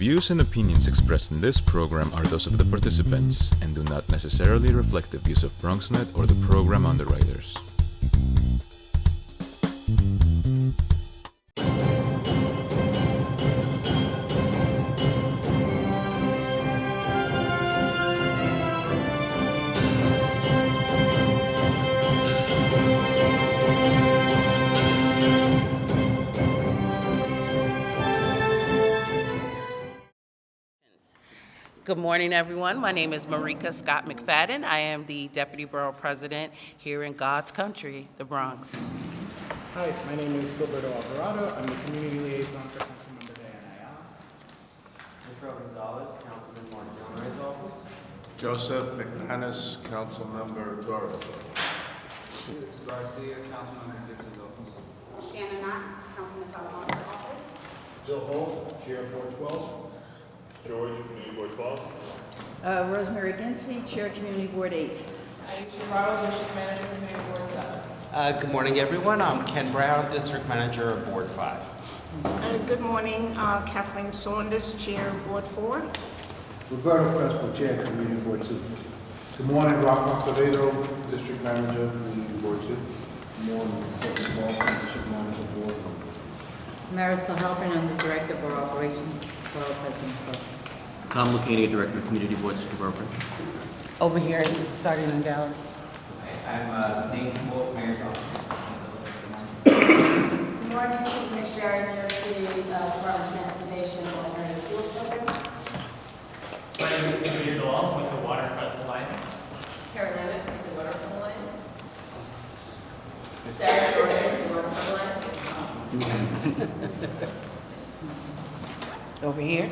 views and opinions expressed in this program are those of the participants and do not necessarily reflect the views of BronxNet or the program underwriters. Good morning, everyone. My name is Marika Scott McFadden. I am the Deputy Borough President here in God's country, the Bronx. Hi, my name is Gilberto Alvarado. I'm the Community Liaison for Councilmember Diana Mr. Gonzalez, Councilman Montgomery's office. Joseph McManus, Councilmember Torres. Garcia, Councilman Gibson's office. Shannon Knox, Councilman Salamanca's office. Bill Holt, Chair of Board 12. George, Community Board 12. Rosemary Ginty, Chair Community Board 8. Aisha Rao, District Manager, Community Board 7. Good morning, everyone. I'm Ken Brown, District Manager of Board 5. Good morning, Kathleen Saunders, Chair of Board 4. Roberto Crespo, Chair, Community Board 2. Good morning, Rock Acevedo, District Manager, Community Board 2. Good morning, Stephanie Baldwin, District Manager, Board 1. Marisol Halpern, I'm the Director of Borough Operations, Borough President. Tom Lucania, Director of Community Boards for Borough. Over here, starting in gallery. I'm Nate Moore, Mayor's office. Good morning, Susan McSherry, New York City Department of Transportation and Alternative Fuels Program. My name is Samir Dalal with the Waterfront Alliance. Karen Ennis with the Waterfront Alliance. Sarah Jordan with the Waterfront Alliance. Over here.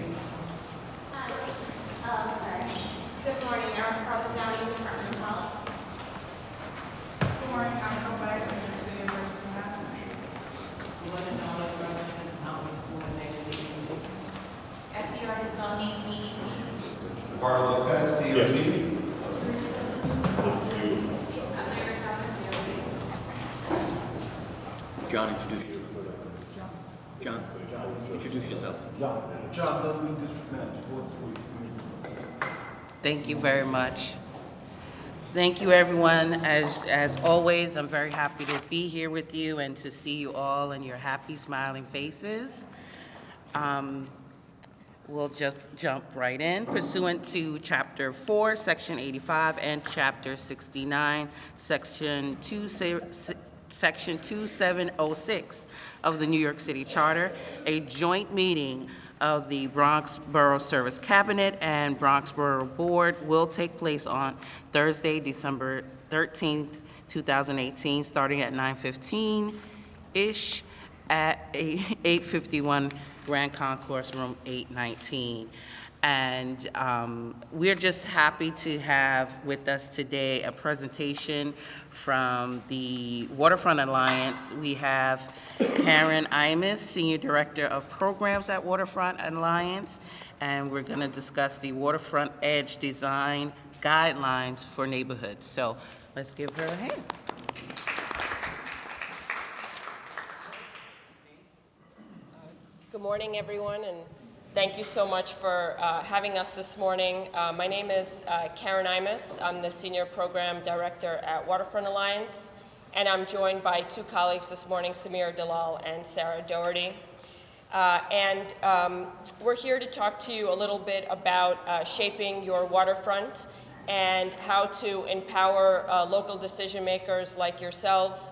Good morning, Erin Carlton Downey, Department of Health. Good morning, I'm Bill Byers, New York City Emergency Management. FDR Designing, DEP. Barlow Lopez, DOT. John, introduce yourself. John, introduce yourself. John Dudley, District Manager, Board 3. Thank you very much. Thank you, everyone. As always, I'm very happy to be here with you and to see you all and your happy, smiling faces. We'll just jump right in. Pursuant to Chapter 4, Section 85, and Chapter 69, Section 2706 of the New York City Charter, a joint meeting of the Bronx Borough Service Cabinet and Bronx Borough Board will take place on Thursday, December 13th, 2018, starting at 9:15-ish at 851 Grand Concourse Room 819. And we're just happy to have with us today a presentation from the Waterfront Alliance. We have Karen Imus, Senior Director of Programs at Waterfront Alliance, and we're going to discuss the Waterfront Edge Design Guidelines for Neighborhoods. So let's give her a hand. Good morning, everyone, and thank you so much for having us this morning. My name is Karen Imus. I'm the Senior Program Director at Waterfront Alliance, and I'm joined by two colleagues this morning, Samir Dalal and Sarah Doherty. We're here to talk to you a little bit about shaping your waterfront and how to empower local decision makers like yourselves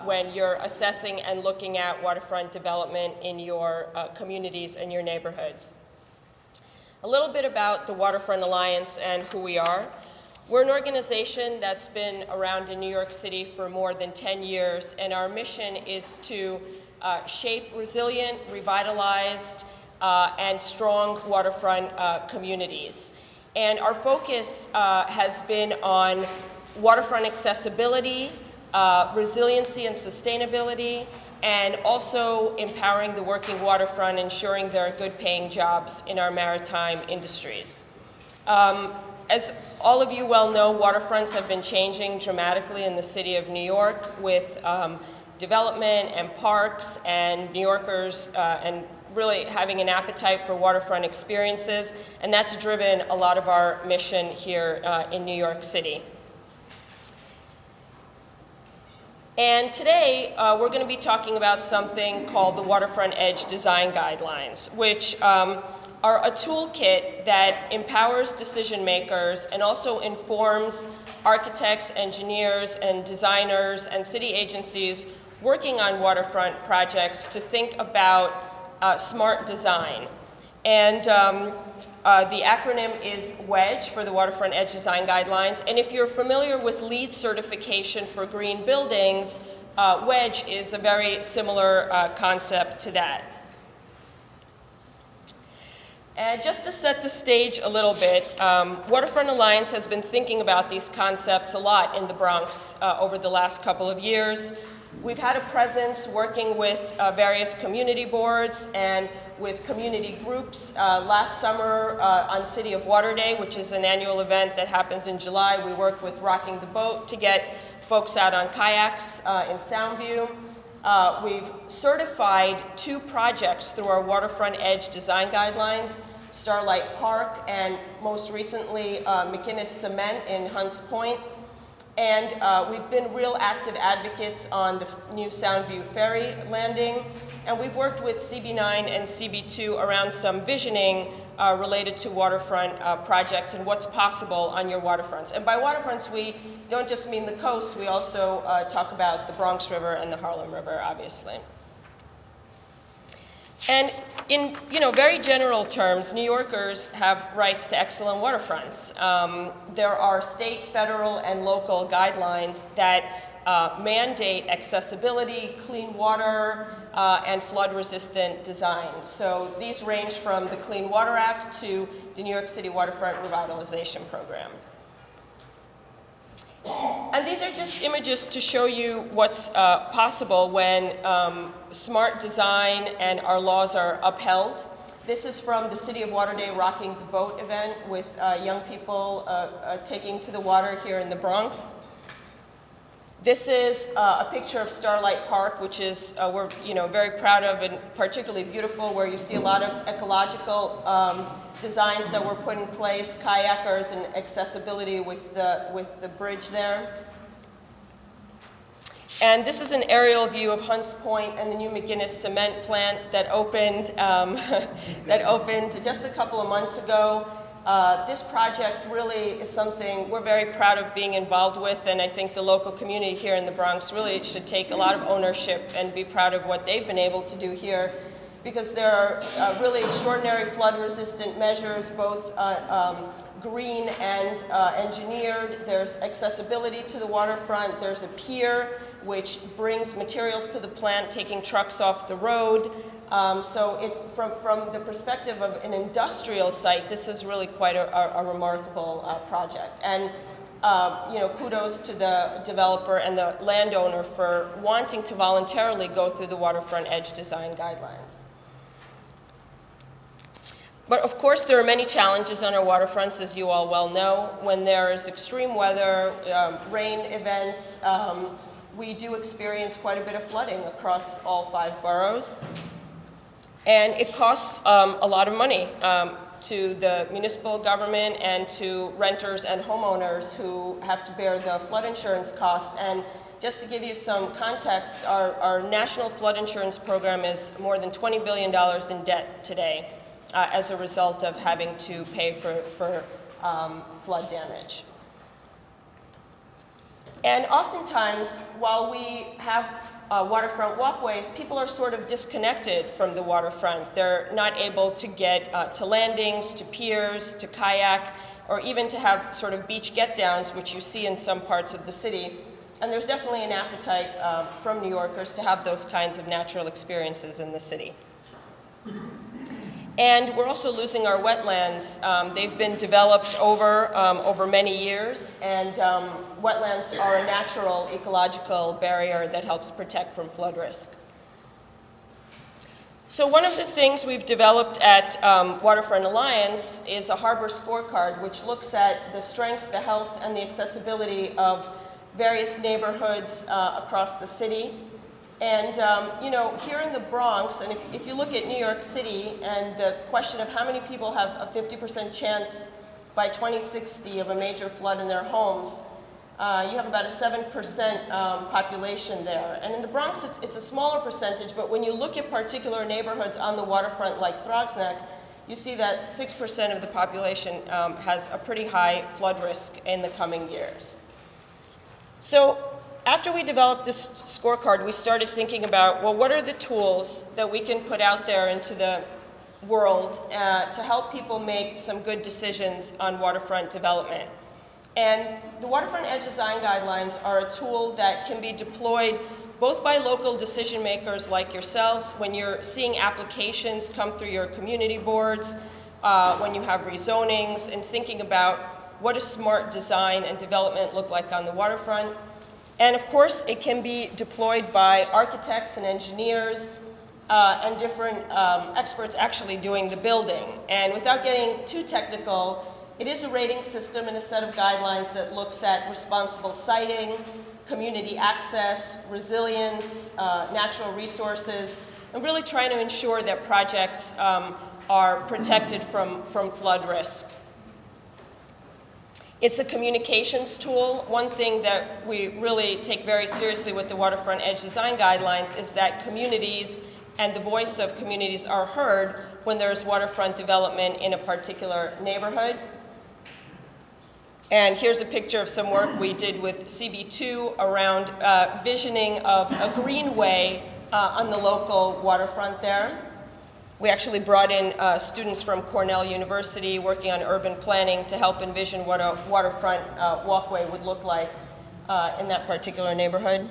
when you're assessing and looking at waterfront development in your communities and your neighborhoods. A little bit about the Waterfront Alliance and who we are. We're an organization that's been around in New York City for more than 10 years, and our mission is to shape resilient, revitalized, and strong waterfront communities. And our focus has been on waterfront accessibility, resiliency and sustainability, and also empowering the working waterfront, ensuring there are good paying jobs in our maritime industries. As all of you well know, waterfronts have been changing dramatically in the city of New York with development and parks, and New Yorkers and really having an appetite for waterfront experiences, and that's driven a lot of our mission here in New York City. And today, we're going to be talking about something called the Waterfront Edge Design Guidelines, which are a toolkit that empowers decision makers and also informs architects, engineers, and designers and city agencies working on waterfront projects to think about smart design. And the acronym is WEDGE for the Waterfront Edge Design Guidelines. And if you're familiar with LEED certification for green buildings, WEDGE is a very similar concept to that. And just to set the stage a little bit, Waterfront Alliance has been thinking about these concepts a lot in the Bronx over the last couple of years. We've had a presence working with various community boards and with community groups. Last summer on City of Water Day, which is an annual event that happens in July, we worked with Rocking the Boat to get folks out on kayaks in Soundview. We've certified 2 projects through our Waterfront Edge Design Guidelines, Starlight Park and most recently McInnes Cement in Hunts Point. And we've been real active advocates on the new Soundview Ferry landing. And we've worked with CB9 and CB2 around some visioning related to waterfront projects and what's possible on your waterfronts. And by waterfronts, we don't just mean the coast, we also talk about the Bronx River and the Harlem River, obviously. And in very general terms, New Yorkers have rights to excellent waterfronts. There are state, federal, and local guidelines that mandate accessibility, clean water, and flood-resistant design. So these range from the Clean Water Act to the New York City Waterfront Revitalization Program. And these are just images to show you what's possible when smart design and our laws are upheld. This is from the City of Water Day Rocking the Boat event with young people taking to the water here in the Bronx. This is a picture of Starlight Park, which is we're very proud of and particularly beautiful, where you see a lot of ecological designs that were put in place, kayakers and accessibility with the bridge there. And this is an aerial view of Hunts Point and the new McInnes Cement plant that opened just a couple of months ago. This project really is something we're very proud of being involved with, and I think the local community here in the Bronx really should take a lot of ownership and be proud of what they've been able to do here, because there are really extraordinary flood-resistant measures, both green and engineered. There's accessibility to the waterfront. There's a pier which brings materials to the plant, taking trucks off the road. So it's from the perspective of an industrial site, this is really quite a remarkable project. And kudos to the developer and the landowner for wanting to voluntarily go through the Waterfront Edge Design Guidelines. But of course, there are many challenges on our waterfronts, as you all well know. When there is extreme weather, rain events, we do experience quite a bit of flooding across all 5 boroughs. And it costs a lot of money to the municipal government and to renters and homeowners who have to bear the flood insurance costs. And just to give you some context, our national flood insurance program is more than $20 billion in debt today as a result of having to pay for flood damage. And oftentimes, while we have waterfront walkways, people are sort of disconnected from the waterfront. They're not able to get to landings, to piers, to kayak, or even to have sort of beach get-downs, which you see in some parts of the city. And there's definitely an appetite from New Yorkers to have those kinds of natural experiences in the city. And we're also losing our wetlands. They've been developed over many years, and wetlands are a natural ecological barrier that helps protect from flood risk. So one of the things we've developed at Waterfront Alliance is a harbor scorecard, which looks at the strength, the health, and the accessibility of various neighborhoods across the city. And, you know, here in the Bronx, and if you look at New York City and the question of how many people have a 50% chance by 2060 of a major flood in their homes, you have about a 7% population there. And in the Bronx, it's a smaller percentage, but when you look at particular neighborhoods on the waterfront like Throgsneck, you see that 6% of the population has a pretty high flood risk in the coming years. So after we developed this scorecard, we started thinking about, well, what are the tools that we can put out there into the world to help people make some good decisions on waterfront development? And the Waterfront Edge Design Guidelines are a tool that can be deployed both by local decision makers like yourselves when you're seeing applications come through your community boards, when you have rezonings, and thinking about what does smart design and development look like on the waterfront. And of course, it can be deployed by architects and engineers and different experts actually doing the building. And without getting too technical, it is a rating system and a set of guidelines that looks at responsible siting, community access, resilience, natural resources, and really trying to ensure that projects are protected from flood risk. It's a communications tool. One thing that we really take very seriously with the Waterfront Edge Design Guidelines is that communities and the voice of communities are heard when there's waterfront development in a particular neighborhood. And here's a picture of some work we did with CB2 around visioning of a greenway on the local waterfront there. We actually brought in students from Cornell University working on urban planning to help envision what a waterfront walkway would look like in that particular neighborhood.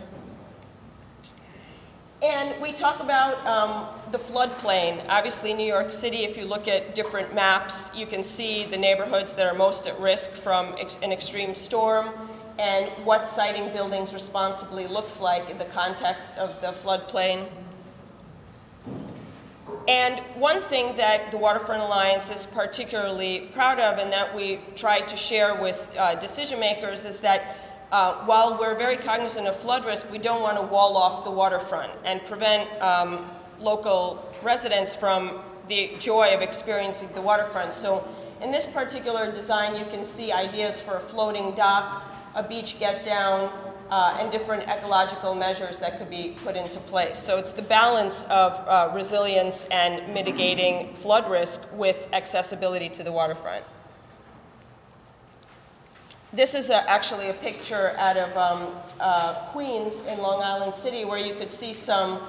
And we talk about the floodplain. Obviously, New York City, if you look at different maps, you can see the neighborhoods that are most at risk from an extreme storm and what siting buildings responsibly looks like in the context of the floodplain. And one thing that the Waterfront Alliance is particularly proud of and that we try to share with decision makers is that while we're very cognizant of flood risk, we don't want to wall off the waterfront and prevent local residents from the joy of experiencing the waterfront. So in this particular design, you can see ideas for a floating dock, a beach get down, and different ecological measures that could be put into place. So it's the balance of resilience and mitigating flood risk with accessibility to the waterfront. This is actually a picture out of Queens in Long Island City where you could see some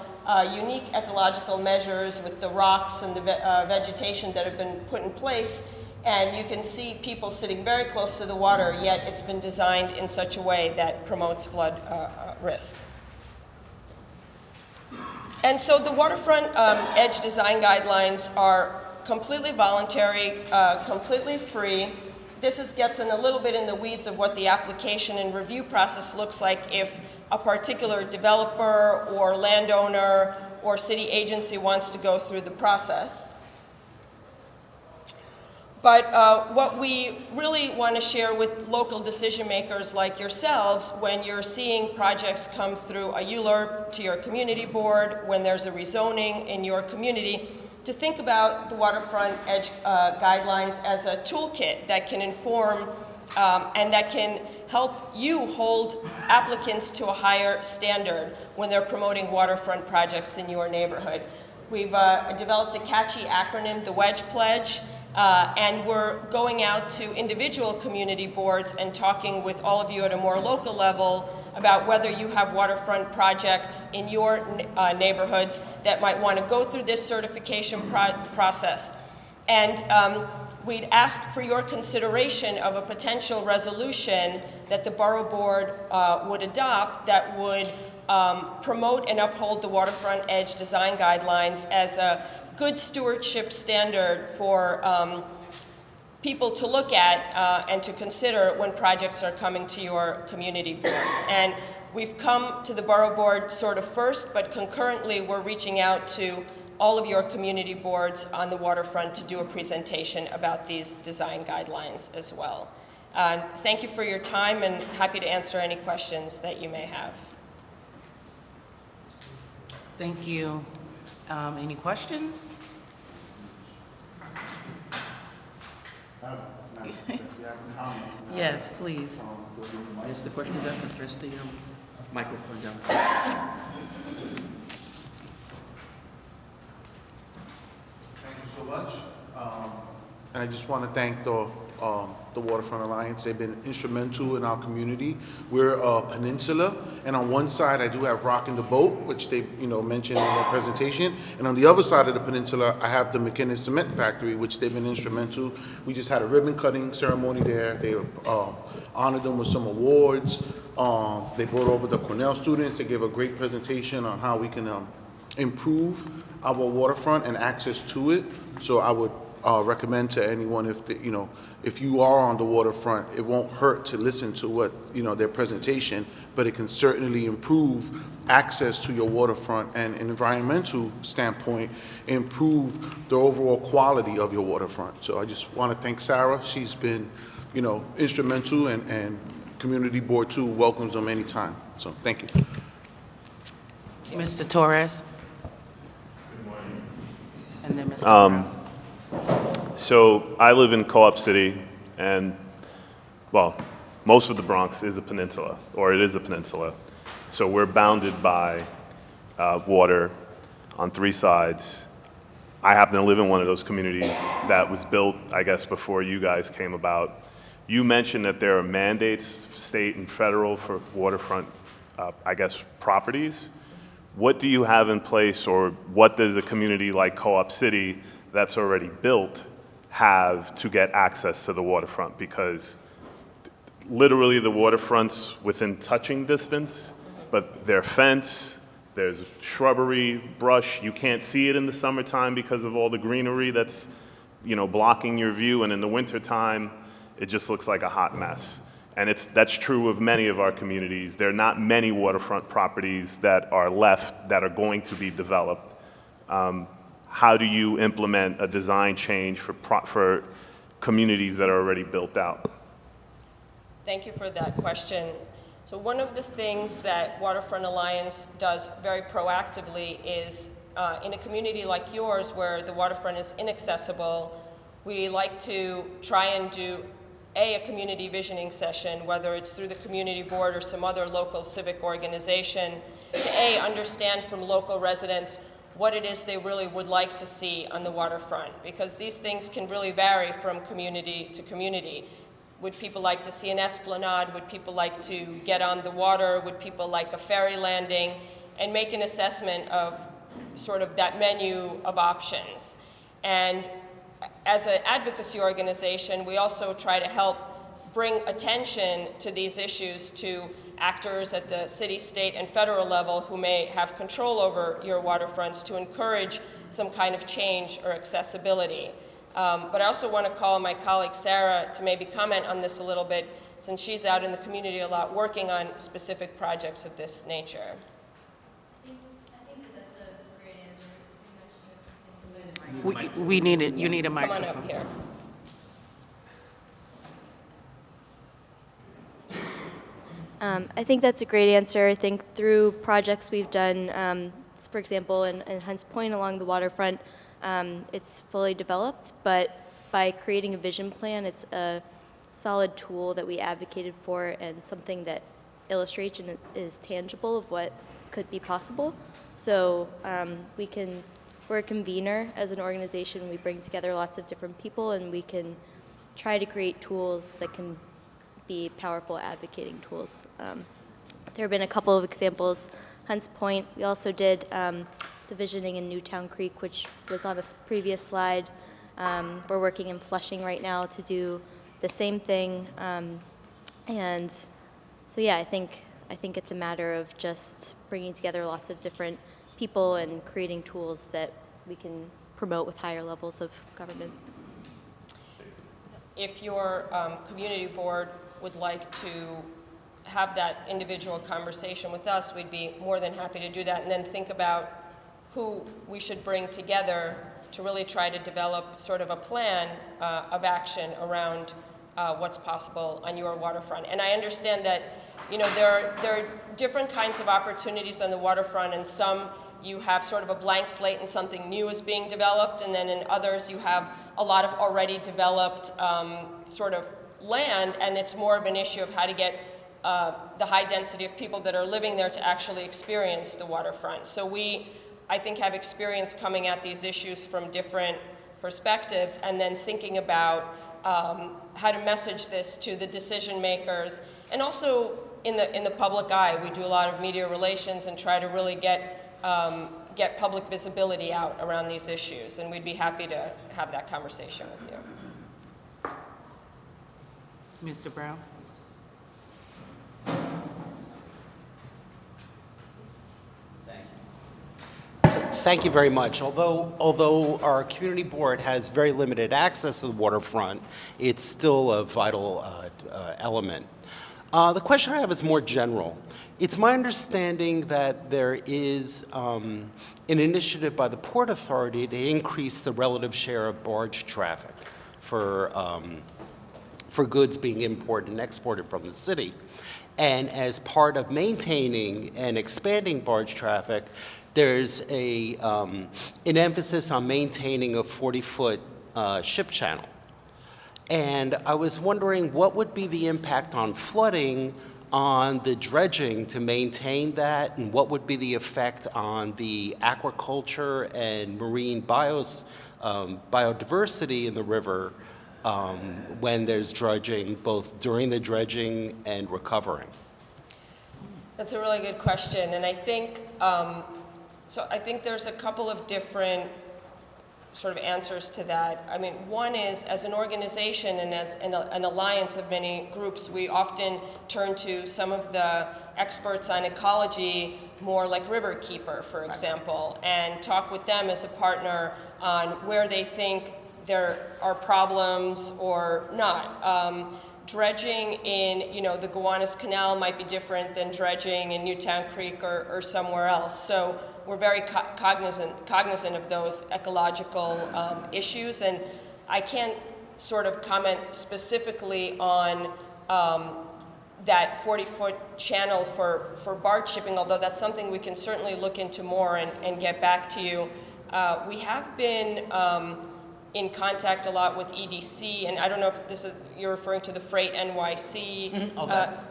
unique ecological measures with the rocks and the vegetation that have been put in place. And you can see people sitting very close to the water, yet it's been designed in such a way that promotes flood risk. And so the Waterfront Edge Design Guidelines are completely voluntary, completely free. This gets in a little bit in the weeds of what the application and review process looks like if a particular developer or landowner or city agency wants to go through the process. But what we really want to share with local decision makers like yourselves when you're seeing projects come through a ULURP to your community board, when there's a rezoning in your community, to think about the Waterfront Edge Guidelines as a toolkit that can inform and that can help you hold applicants to a higher standard when they're promoting waterfront projects in your neighborhood. We've developed a catchy acronym, the WEDGE Pledge, and we're going out to individual community boards and talking with all of you at a more local level about whether you have waterfront projects in your neighborhoods that might want to go through this certification process. And we'd ask for your consideration of a potential resolution that the Borough Board would adopt that would promote and uphold the Waterfront Edge Design Guidelines as a good stewardship standard for people to look at and to consider when projects are coming to your community boards. And we've come to the Borough Board sort of first, but concurrently we're reaching out to all of your community boards on the waterfront to do a presentation about these design guidelines as well. Thank you for your time and happy to answer any questions that you may have. Thank you. Any questions? Yes, please. Ask the question down, press the microphone down. Thank you so much. And I just want to thank the Waterfront Alliance. They've been instrumental in our community. We're a peninsula, and on one side I do have Rock in the Boat, which they mentioned in their presentation, and on the other side of the peninsula I have the McKinnon Cement Factory, which they've been instrumental. We just had a ribbon cutting ceremony there. They honored them with some awards. They brought over the Cornell students. They gave a great presentation on how we can improve our waterfront and access to it. So I would recommend to anyone, if you are on the waterfront, it won't hurt to listen to what their presentation, but it can certainly improve access to your waterfront and an environmental standpoint, improve the overall quality of your waterfront. So I just want to thank Sarah. She's been instrumental, and Community Board 2 welcomes them anytime. So thank you. Mr. Torres? Good morning. And then Mr. Brown. So I live in Co-op City, and, well, most of the Bronx is a peninsula, or it is a peninsula. So we're bounded by water on three sides. I happen to live in one of those communities that was built, I guess, before you guys came about. You mentioned that there are mandates, state and federal, for waterfront, I guess, properties. What do you have in place, or what does a community like Co-op City that's already built have to get access to the waterfront? Because literally the waterfront's within touching distance, but their fence, there's shrubbery, brush, you can't see it in the summertime because of all the greenery that's blocking your view, and in the wintertime it just looks like a hot mess. And that's true of many of our communities. There are not many waterfront properties that are left that are going to be developed. How do you implement a design change for communities that are already built out? Thank you for that question. So one of the things that Waterfront Alliance does very proactively is in a community like yours where the waterfront is inaccessible, we like to try and do a community visioning session, whether it's through the community board or some other local civic organization, to understand from local residents what it is they really would like to see on the waterfront, because these things can really vary from community to community. Would people like to see an esplanade? Would people like to get on the water? Would people like a ferry landing? And make an assessment of sort of that menu of options. And as an advocacy organization, we also try to help bring attention to these issues to actors at the city, state, and federal level who may have control over your waterfronts to encourage some kind of change or accessibility. But I also want to call my colleague Sarah to maybe comment on this a little bit, since she's out in the community a lot working on specific projects of this nature. You need a Come microphone. on up here. I think that's a great answer. I think through projects we've done, for example, in Hunts Point along the waterfront, it's fully developed, but by creating a vision plan, it's a solid tool that we advocated for and something that illustrates and is tangible of what could be possible. So we're a convener as an organization. We bring together lots of different people, and we can try to create tools that can be powerful advocating tools. There have been a couple of examples. Hunts Point, we also did the visioning in Newtown Creek, which was on a previous slide. We're working in Flushing right now to do the same thing. And so yeah, I think it's a matter of just bringing together lots of different people and creating tools that we can promote with higher levels of government. If your community board would like to have that individual conversation with us, we'd be more than happy to do that, and then think about who we should bring together to really try to develop sort of a plan of action around what's possible on your waterfront. And I understand that there are different kinds of opportunities on the waterfront, and some you have sort of a blank slate and something new is being developed, and then in others you have a lot of already developed sort of land, and it's more of an issue of how to get the high density of people that are living there to actually experience the waterfront. So we, I think, have experience coming at these issues from different perspectives, and then thinking about how to message this to the decision makers, and also in the public eye. We do a lot of media relations and try to really get public visibility out around these issues, and we'd be happy to have that conversation with you. Mr. Brown? Thank you very much. Although our community board has very limited access to the waterfront, it's still a vital element. The question I have is more general. It's my understanding that there is an initiative by the Port Authority to increase the relative share of barge traffic for goods being imported and exported from the city. And as part of maintaining and expanding barge traffic, there's an emphasis on maintaining a 40-foot ship channel. And I was wondering what would be the impact on flooding on the dredging to maintain that, and what would be the effect on the aquaculture and marine biodiversity in the river when there's dredging, both during the dredging and recovering? That's a really good question, and I think so I think there's a couple of different sort of answers to that. I mean, one is, as an organization and as an alliance of many groups, we often turn to some of the experts on ecology, more like Riverkeeper, for example, and talk with them as a partner on where they think there are problems or not. Dredging in, the Gowanus Canal might be different than dredging in Newtown Creek or somewhere else. So we're very cognizant of those ecological issues, and I can't sort of comment specifically on that 40-foot channel for barge shipping, although that's something we can certainly look into more and get back to you. We have been in contact a lot with EDC, and I don't know if you're referring to the Freight NYC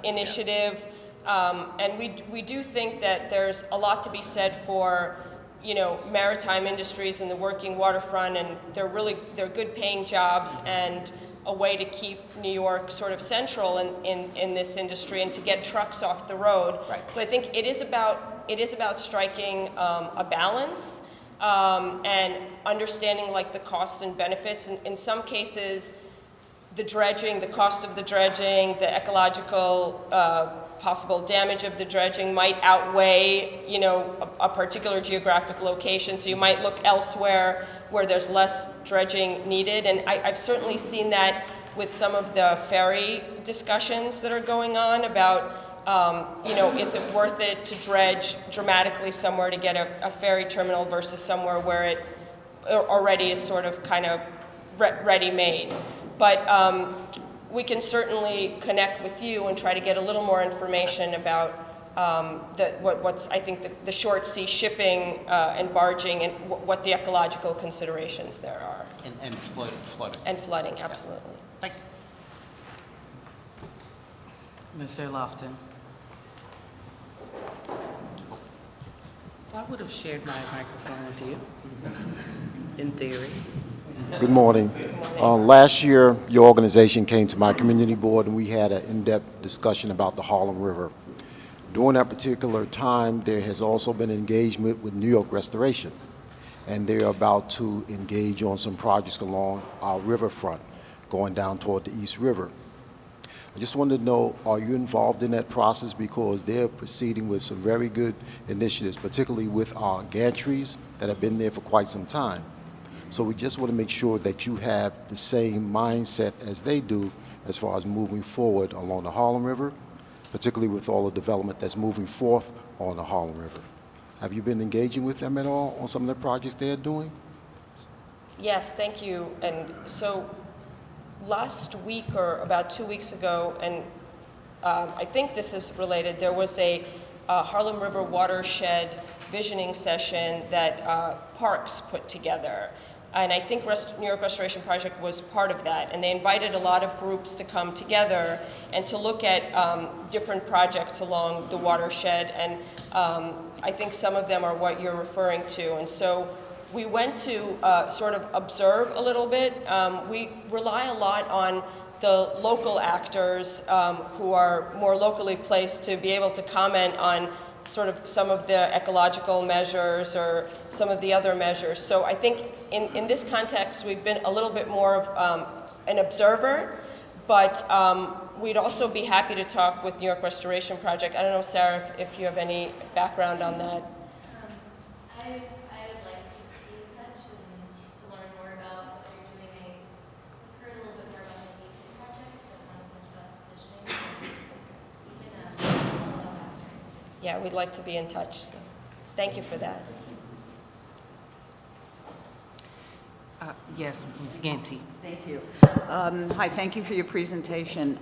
initiative. And we do think that there's a lot to be said for, maritime industries in the working waterfront, and they're good paying jobs and a way to keep New York sort of central in this industry and to get trucks off the road. Right. So I think it is about striking a balance and understanding like the costs and benefits. In some cases, the dredging, the cost of the dredging, the ecological possible damage of the dredging might outweigh, a particular geographic location. So you might look elsewhere where there's less dredging needed. And I've certainly seen that with some of the ferry discussions that are going on about, is it worth it to dredge dramatically somewhere to get a ferry terminal versus somewhere where it already is sort of kind of ready-made. But we can certainly connect with you and try to get a little more information about what's I think the short sea shipping and barging and what the ecological considerations there are. And flooding. And flooding, absolutely. Thank you. Mr. Lofton? I would have shared my microphone with you, in theory. Good morning. Last year, your organization came to my community board and we had an in-depth discussion about the Harlem River. During that particular time, there has also been engagement with New York Restoration, and they're about to engage on some projects along our riverfront, going down toward the East River. I just wanted to know, are you involved in that process? Because they're proceeding with some very good initiatives, particularly with our gantries that have been there for quite some time. So we just want to make sure that you have the same mindset as they do as far as moving forward along the Harlem River, particularly with all the development that's moving forth on the Harlem River. Have you been engaging with them at all on some of the projects they're doing? Yes, thank you. And so last week or about 2 weeks ago, and I think this is related, there was a Harlem River watershed visioning session that Parks put together. And I think New York Restoration Project was part of that. And they invited a lot of groups to come together and to look at different projects along the watershed. And I think some of them are what you're referring to. And so we went to sort of observe a little bit. We rely a lot on the local actors who are more locally placed to be able to comment on sort of some of the ecological measures or some of the other measures. So I think in this context, we've been a little bit more of an observer, but we'd also be happy to talk with New York Restoration Project. I don't know, Sarah, if you have any background on that. I would like to be in touch and to learn more about what you're doing. I've heard a little bit more about the engagement project, but not as much about this visioning. So we can follow up after. Yeah, we'd like to be in touch. So thank you for that. Yes, Ms. Ganti. Thank you. Hi, thank you for your presentation.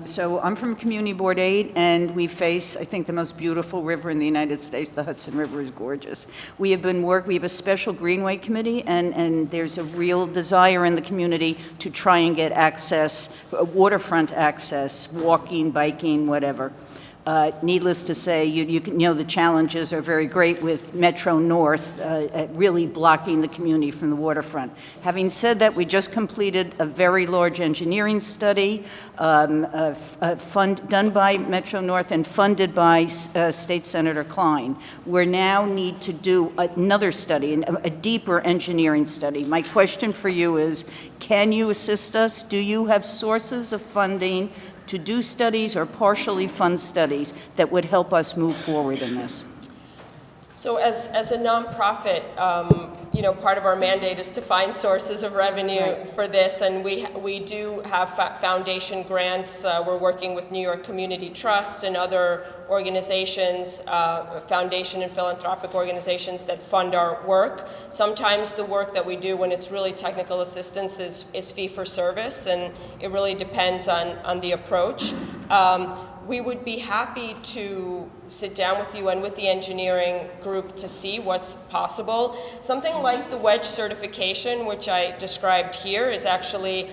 So I'm from Community Board 8, and we face, I think, the most beautiful river in the United States. The Hudson River is gorgeous. We have a special Greenway Committee, and there's a real desire in the community to try and get access, waterfront access, walking, biking, whatever. Needless to say, you know the challenges are very great with Metro North really blocking the community from the waterfront. Having said that, we just completed a very large engineering study done by Metro North and funded by State Senator Klein. We now need to do another study, a deeper engineering study. My question for you is, can you assist us? Do you have sources of funding to do studies or partially fund studies that would help us move forward in this? So as a nonprofit, part of our mandate is to find sources of revenue for this, and we do have foundation grants. We're working with New York Community Trust and other organizations, foundation and philanthropic organizations that fund our work. Sometimes the work that we do when it's really technical assistance is fee for service, and it really depends on the approach. We would be happy to sit down with you and with the engineering group to see what's possible. Something like the wedge certification, which I described here, is actually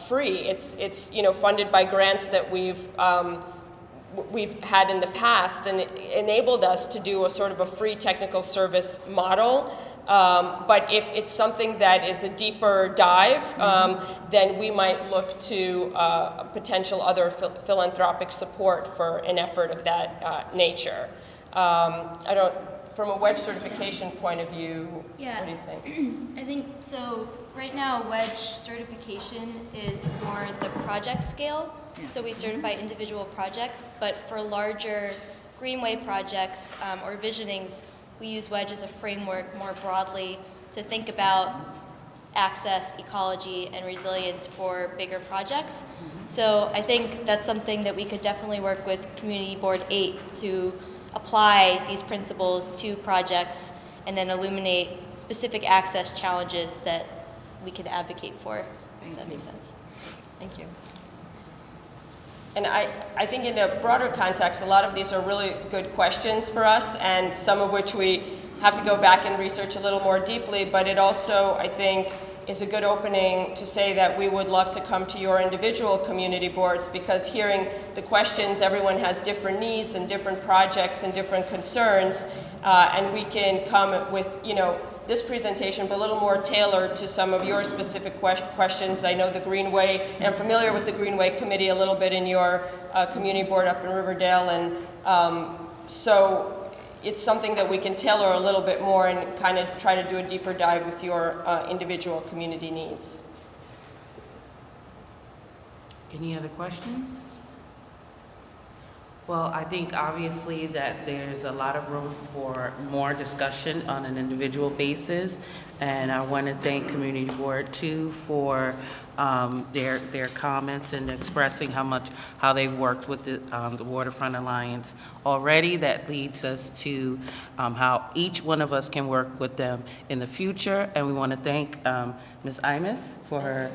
free. It's funded by grants that we've had in the past, and it enabled us to do a sort of a free technical service model. But if it's something that is a deeper dive, then we might look to potential other philanthropic support for an effort of that nature. From a wedge certification point of view, what do you think? I think so. Right now, wedge certification is for the project scale. So we certify individual projects, but for larger greenway projects or visionings, we use wedge as a framework more broadly to think about access, ecology, and resilience for bigger projects. So I think that's something that we could definitely work with Community Board 8 to apply these principles to projects and then illuminate specific access challenges that we can advocate for, if that makes sense. Thank you. And I think in a broader context, a lot of these are really good questions for us, and some of which we have to go back and research a little more deeply, but it also, I think, is a good opening to say that we would love to come to your individual community boards, because hearing the questions, everyone has different needs and different projects and different concerns, and we can come with, this presentation, but a little more tailored to some of your specific questions. I know the Greenway, and I'm familiar with the Greenway Committee a little bit in your community board up in Riverdale, and so it's something that we can tailor a little bit more and kind of try to do a deeper dive with your individual community needs. Any other questions? Well, I think obviously that there's a lot of room for more discussion on an individual basis, and I want to thank Community Board 2 for their comments and expressing how they've worked with the Waterfront Alliance already. That leads us to how each one of us can work with them in the future, and we want to thank Ms. Imus for her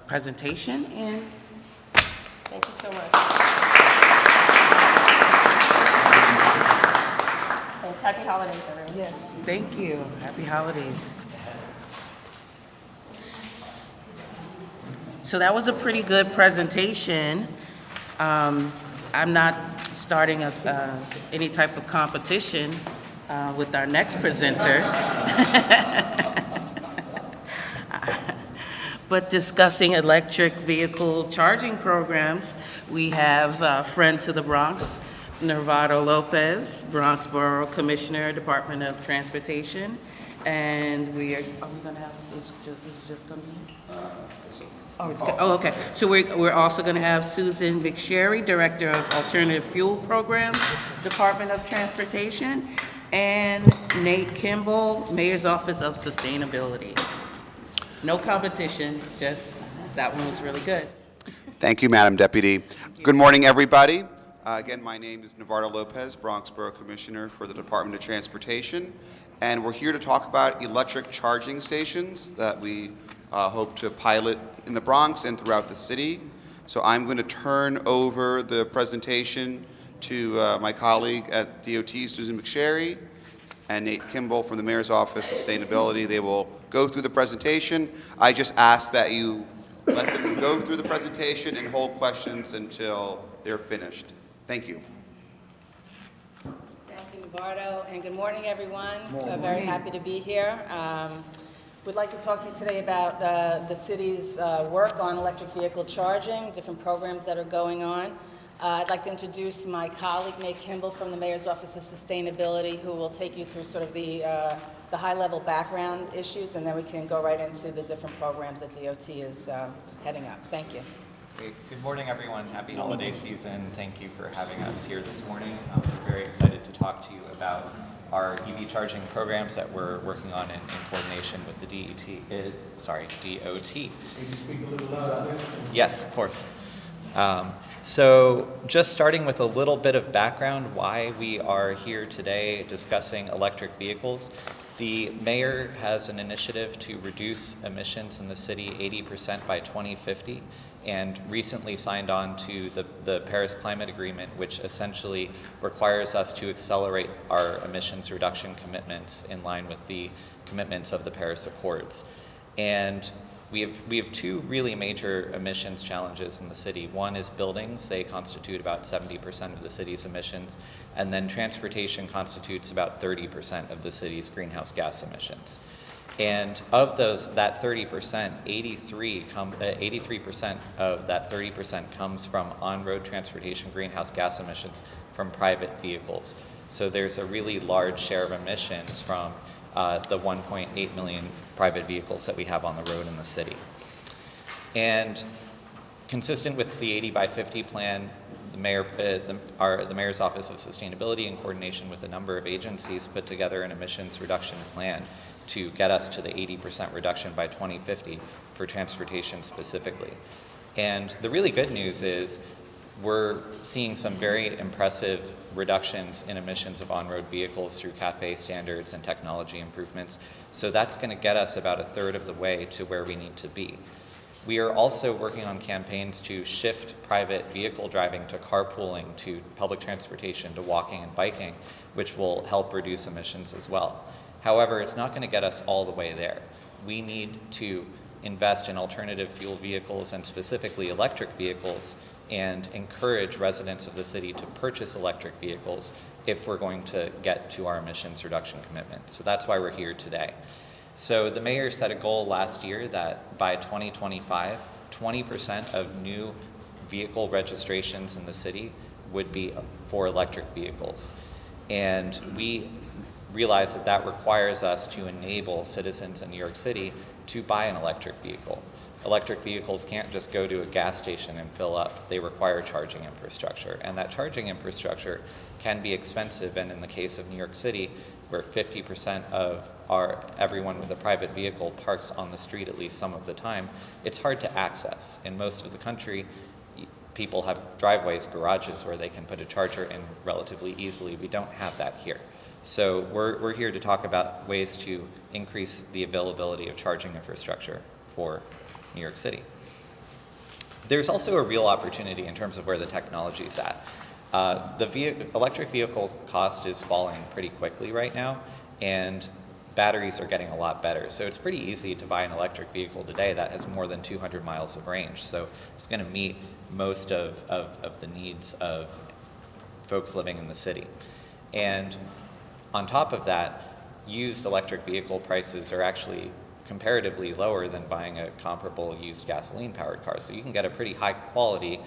presentation. And thank you so much. Thanks. Happy holidays, everyone. Yes, thank you. Happy holidays. So that was a pretty good presentation. I'm not starting any type of competition with our next presenter. But discussing electric vehicle charging programs, we have a friend to the Bronx, Nervado Lopez, Bronx Borough Commissioner, Department of Transportation. And are we going to have, is just going to be? Okay. So we're also going to have Susan McSherry, Director of Alternative Fuel Programs, Department of Transportation, and Nate Kimball, Mayor's Office of Sustainability. No competition, just that one was really good. Thank you, Madam Deputy. Good morning, everybody. Again, my name is Navarro Lopez, Bronx Borough Commissioner for the Department of Transportation, and we're here to talk about electric charging stations that we hope to pilot in the Bronx and throughout the city. So I'm going to turn over the presentation to my colleague at DOT, Susan McSherry, and Nate Kimball from the Mayor's Office of Sustainability. They will go through the presentation. I just ask that you let them go through the presentation and hold questions until they're finished. Thank you. Thank you, Navarro, and good morning, everyone. Very happy to be here. We'd like to talk to you today about the city's work on electric vehicle charging, different programs that are going on. I'd like to introduce my colleague, Nate Kimball, from the Mayor's Office of Sustainability, who will take you through sort of the high-level background issues, and then we can go right into the different programs that DOT is heading up. Thank you. Great. Good morning, everyone. Happy holiday season. Thank you for having us here this morning. We're very excited to talk to you about our EV charging programs that we're working on in coordination with the DOT. Can you speak a little louder? Yes, of course. So just starting with a little bit of background why we are here today discussing electric vehicles. The mayor has an initiative to reduce emissions in the city 80% by 2050 and recently signed on to the Paris Climate Agreement, which essentially requires us to accelerate our emissions reduction commitments in line with the commitments of the Paris Accords. And we have two really major emissions challenges in the city. One is buildings. They constitute about 70% of the city's emissions. And then transportation constitutes about 30% of the city's greenhouse gas emissions. And of that 30%, 83% of that 30% comes from on-road transportation greenhouse gas emissions from private vehicles. So there's a really large share of emissions from the 1.8 million private vehicles that we have on the road in the city. And consistent with the 80 by 50 plan, the Mayor's Office of Sustainability, in coordination with a number of agencies, put together an emissions reduction plan to get us to the 80% reduction by 2050 for transportation specifically. And the really good news is we're seeing some very impressive reductions in emissions of on-road vehicles through CAFE standards and technology improvements. So that's going to get us about a third of the way to where we need to be. We are also working on campaigns to shift private vehicle driving to carpooling, to public transportation, to walking and biking, which will help reduce emissions as well. However, it's not going to get us all the way there. We need to invest in alternative fuel vehicles and specifically electric vehicles and encourage residents of the city to purchase electric vehicles if we're going to get to our emissions reduction commitment. So that's why we're here today. So the mayor set a goal last year that by 2025, 20% of new vehicle registrations in the city would be for electric vehicles. And we realize that that requires us to enable citizens in New York City to buy an electric vehicle. Electric vehicles can't just go to a gas station and fill up. They require charging infrastructure. And that charging infrastructure can be expensive. And in the case of New York City, where 50% of everyone with a private vehicle parks on the street at least some of the time, it's hard to access. In most of the country, people have driveways, garages where they can put a charger in relatively easily. We don't have that here. So we're here to talk about ways to increase the availability of charging infrastructure for New York City. There's also a real opportunity in terms of where the technology is at. Electric vehicle cost is falling pretty quickly right now, and batteries are getting a lot better. So it's pretty easy to buy an electric vehicle today that has more than 200 miles of range. So it's going to meet most of the needs of folks living in the city. And on top of that, used electric vehicle prices are actually comparatively lower than buying a comparable used gasoline-powered car. So you can get a pretty high-quality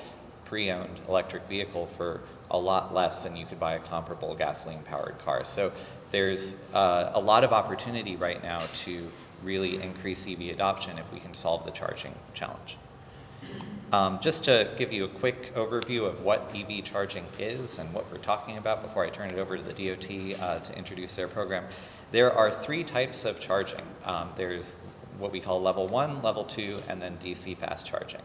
pre-owned electric vehicle for a lot less than you could buy a comparable gasoline-powered car. So there's a lot of opportunity right now to really increase EV adoption if we can solve the charging challenge. Just to give you a quick overview of what EV charging is and what we're talking about before I turn it over to the DOT to introduce their program, there are 3 types of charging. There's what we call level 1, level 2, and then DC fast charging.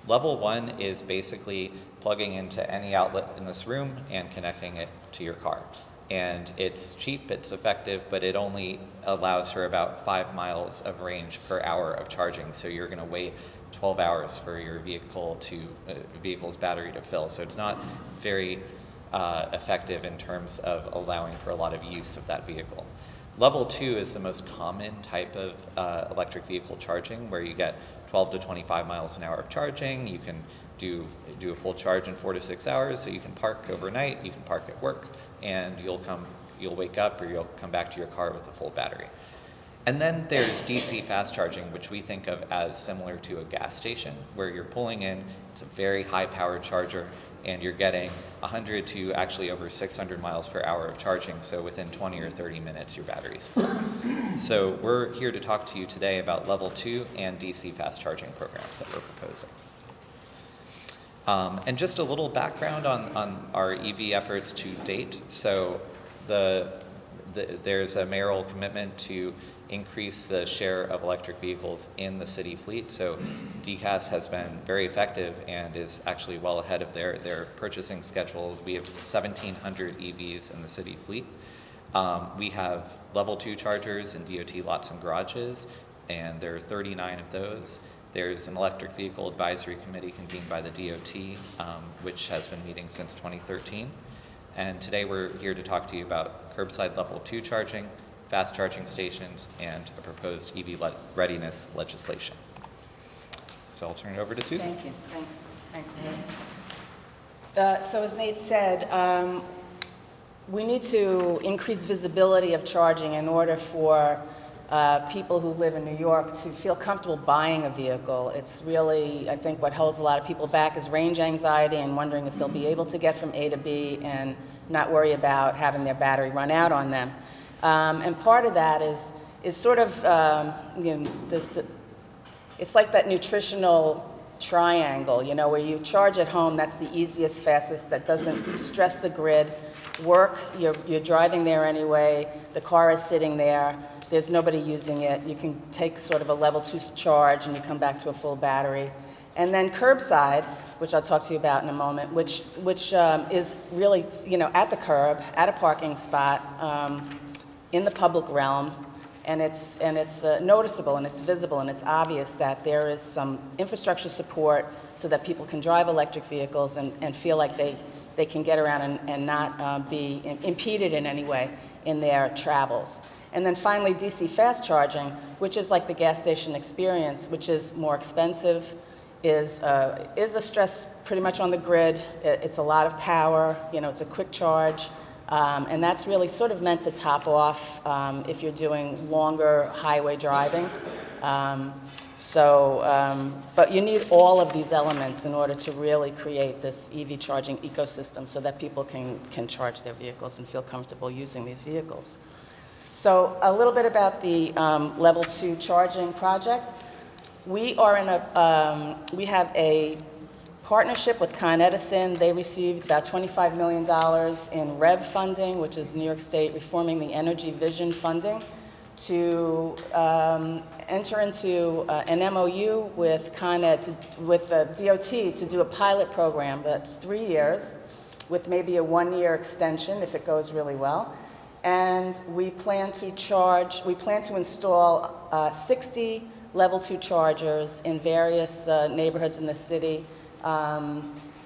Level 1 is basically plugging into any outlet in this room and connecting it to your car. And it's cheap, it's effective, but it only allows for about 5 miles of range per hour of charging. So you're going to wait 12 hours for your vehicle's battery to fill. So it's not very effective in terms of allowing for a lot of use of that vehicle. Level 2 is the most common type of electric vehicle charging, where you get 12 to 25 miles an hour of charging. You can do a full charge in 4 to 6 hours, so you can park overnight, you can park at work, and you'll wake up or you'll come back to your car with a full battery. And then there's DC fast charging, which we think of as similar to a gas station, where you're pulling in, it's a very high-powered charger, and you're getting 100 to actually over 600 miles per hour of charging, so within 20 or 30 minutes your battery's full. So we're here to talk to you today about level 2 and DC fast charging programs that we're proposing. And just a little background on our EV efforts to date. So there's a mayoral commitment to increase the share of electric vehicles in the city fleet. So DCAS has been very effective and is actually well ahead of their purchasing schedule. We have 1,700 EVs in the city fleet. We have level 2 chargers in DOT lots and garages, and there are 39 of those. There's an electric vehicle advisory committee convened by the DOT, which has been meeting since 2013. And today we're here to talk to you about curbside level 2 charging, fast charging stations, and a proposed EV readiness legislation. So I'll turn it over to Susan. Thank you. Thanks, Nate. So as Nate said, we need to increase visibility of charging in order for people who live in New York to feel comfortable buying a vehicle. It's really, I think, what holds a lot of people back is range anxiety and wondering if they'll be able to get from A to B and not worry about having their battery run out on them. And part of that is sort of, it's like that nutritional triangle, where you charge at home, that's the easiest, fastest, that doesn't stress the grid. Work, you're driving there anyway, the car is sitting there, there's nobody using it. You can take sort of a level 2 charge and you come back to a full battery. And then curbside, which I'll talk to you about in a moment, which is really, at the curb, at a parking spot, in the public realm, and it's noticeable and it's visible and it's obvious that there is some infrastructure support so that people can drive electric vehicles and feel like they can get around and not be impeded in any way in their travels. And then finally, DC fast charging, which is like the gas station experience, which is more expensive, is a stress pretty much on the grid. It's a lot of power, it's a quick charge. And that's really sort of meant to top off if you're doing longer highway driving. But you need all of these elements in order to really create this EV charging ecosystem so that people can charge their vehicles and feel comfortable using these vehicles. So a little bit about the level 2 charging project. We have a partnership with Con Edison. They received about $25 million in REV funding, which is New York State Reforming the Energy Vision funding, to enter into an MOU with with the DOT to do a pilot program that's 3 years with maybe a 1-year extension if it goes really well. And we plan to install 60 level 2 chargers in various neighborhoods in the city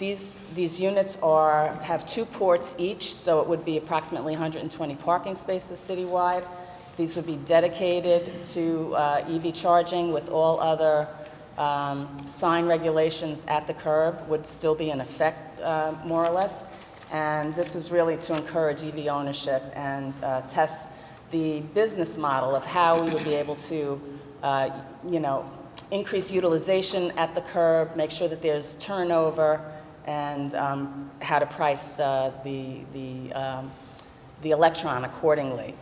These units have 2 ports each, so it would be approximately 120 parking spaces citywide. These would be dedicated to EV charging, with all other sign regulations at the curb would still be in effect, more or less. And this is really to encourage EV ownership and test the business model of how we would be able to, increase utilization at the curb, make sure that there's turnover, and how to price the electron accordingly.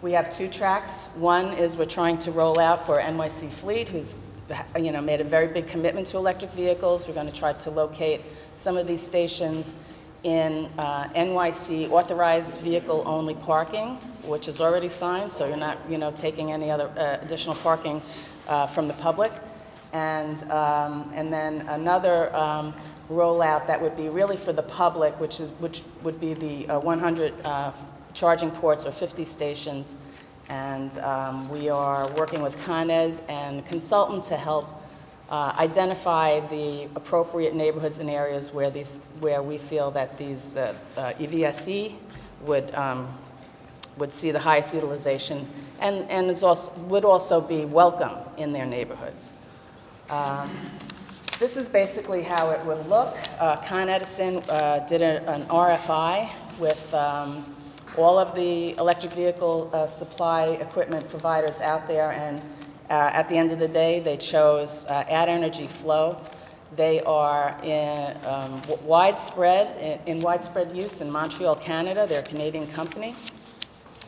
We have 2 tracks. One is we're trying to roll out for NYC Fleet, who's made a very big commitment to electric vehicles. We're going to try to locate some of these stations in NYC authorized vehicle only parking, which is already signed, so you're not taking any other additional parking from the public. And then another rollout that would be really for the public, which would be the 100 charging ports or 50 stations. And we are working with Con Ed and a consultant to help identify the appropriate neighborhoods and areas where we feel that these EVSE would see the highest utilization and would also be welcome in their neighborhoods. This is basically how it would look. Con Edison did an RFI with all of the electric vehicle supply equipment providers out there, and at the end of the day, they chose Add Energy Flow. They are in widespread use in Montreal, Canada. They're a Canadian company.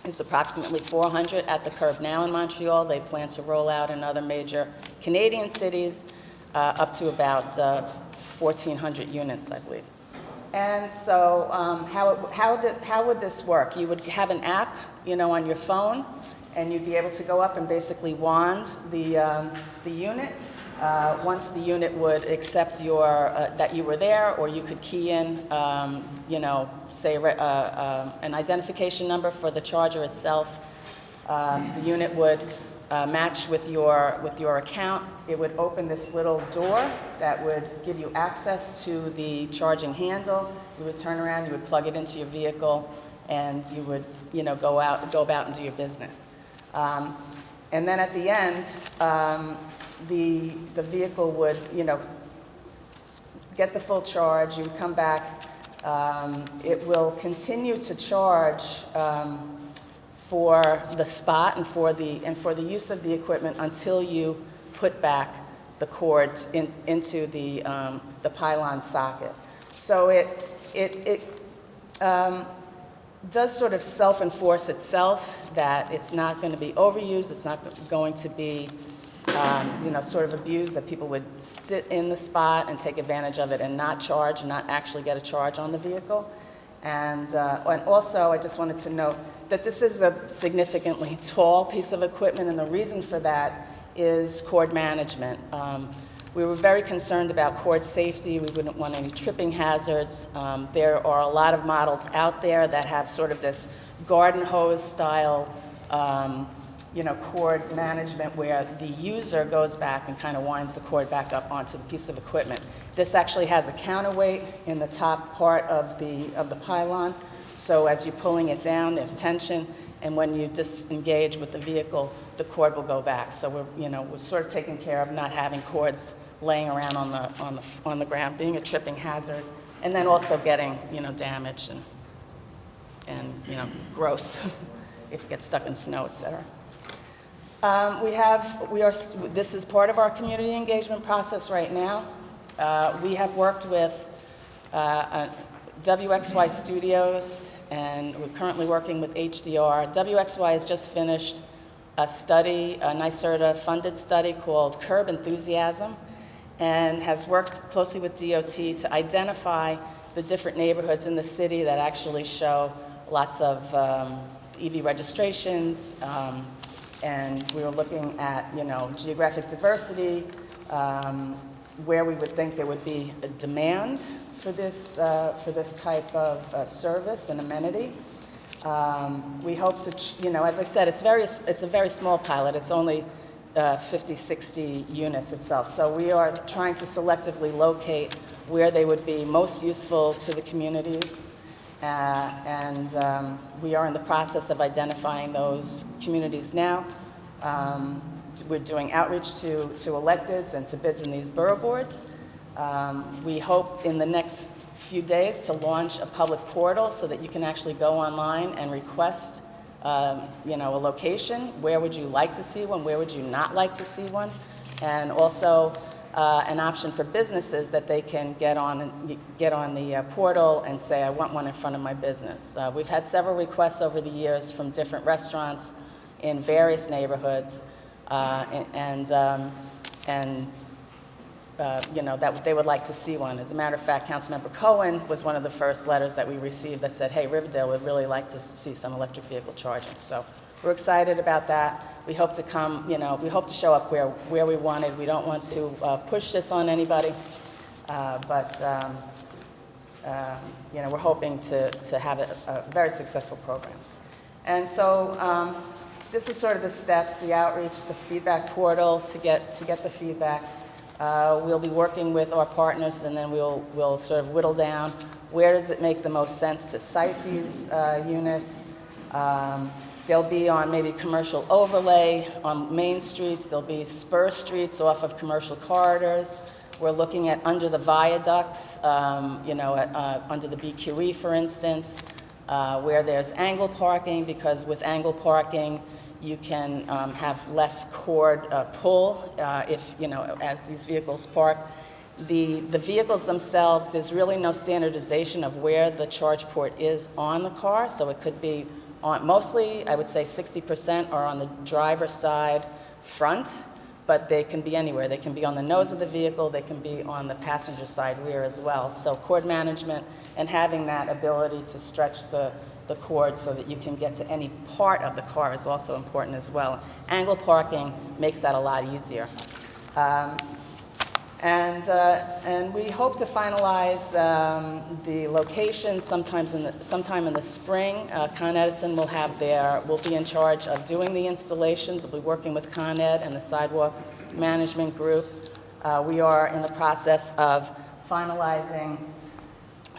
There's approximately 400 at the curb now in Montreal. They plan to roll out in other major Canadian cities, up to about 1,400 units, I believe. And so how would this work? You would have an app, on your phone, and you'd be able to go up and basically wand the unit. Once the unit would accept that you were there, or you could key in, say an identification number for the charger itself. The unit would match with your account. It would open this little door that would give you access to the charging handle. You would turn around, you would plug it into your vehicle, and you would go about and do your business. And then at the end, the vehicle would get the full charge. You would come back. It will continue to charge for the spot and for the use of the equipment until you put back the cord into the pylon socket. So it does sort of self-enforce itself that it's not going to be overused. It's not going to be sort of abused, that people would sit in the spot and take advantage of it and not charge, and not actually get a charge on the vehicle. And also, I just wanted to note that this is a significantly tall piece of equipment, and the reason for that is cord management. We were very concerned about cord safety. We wouldn't want any tripping hazards. There are a lot of models out there that have sort of this garden hose style cord management, where the user goes back and kind of winds the cord back up onto the piece of equipment. This actually has a counterweight in the top part of the pylon, so as you're pulling it down, there's tension, and when you disengage with the vehicle, the cord will go back. So we're sort of taking care of not having cords laying around on the ground, being a tripping hazard, and then also getting damaged and gross if it gets stuck in snow, etc. This is part of our community engagement process right now. We have worked with WXY Studios, and we're currently working with HDR. WXY has just finished a study, a NYSERDA funded study called Curb Enthusiasm, and has worked closely with DOT to identify the different neighborhoods in the city that actually show lots of EV registrations, and we were looking at, geographic diversity, where we would think there would be a demand for this type of service and amenity. We hope to, as I said, it's a very small pilot. It's only 50, 60 units itself. So we are trying to selectively locate where they would be most useful to the communities. We are in the process of identifying those communities now. We're doing outreach to electeds and to bids in these borough boards. We hope in the next few days to launch a public portal so that you can actually go online and request a location. Where would you like to see one? Where would you not like to see one? And also an option for businesses that they can get on the portal and say, I want one in front of my business. We've had several requests over the years from different restaurants in various neighborhoods, that they would like to see one. As a matter of fact, Councilmember Cohen was one of the first letters that we received that said, hey, Riverdale would really like to see some electric vehicle charging. So we're excited about that. We hope to come, we hope to show up where we wanted. We don't want to push this on anybody, but we're hoping to have a very successful program. And so this is sort of the steps, the outreach, the feedback portal to get the feedback. We'll be working with our partners, and then we'll sort of whittle down where does it make the most sense to site these units. They'll be on maybe commercial overlay on main streets. There'll be spur streets off of commercial corridors. We're looking at under the viaducts, under the BQE, for instance, where there's angle parking, because with angle parking, you can have less cord pull as these vehicles park. The vehicles themselves, there's really no standardization of where the charge port is on the car, so it could be mostly, I would say 60% are on the driver's side front, but they can be anywhere. They can be on the nose of the vehicle, they can be on the passenger side rear as well. So cord management and having that ability to stretch the cord so that you can get to any part of the car is also important as well. Angle parking makes that a lot easier. And we hope to finalize the location sometime in the spring. Con Edison will be in charge of doing the installations. We'll be working with Con Ed and the Sidewalk Management Group. We are in the process of finalizing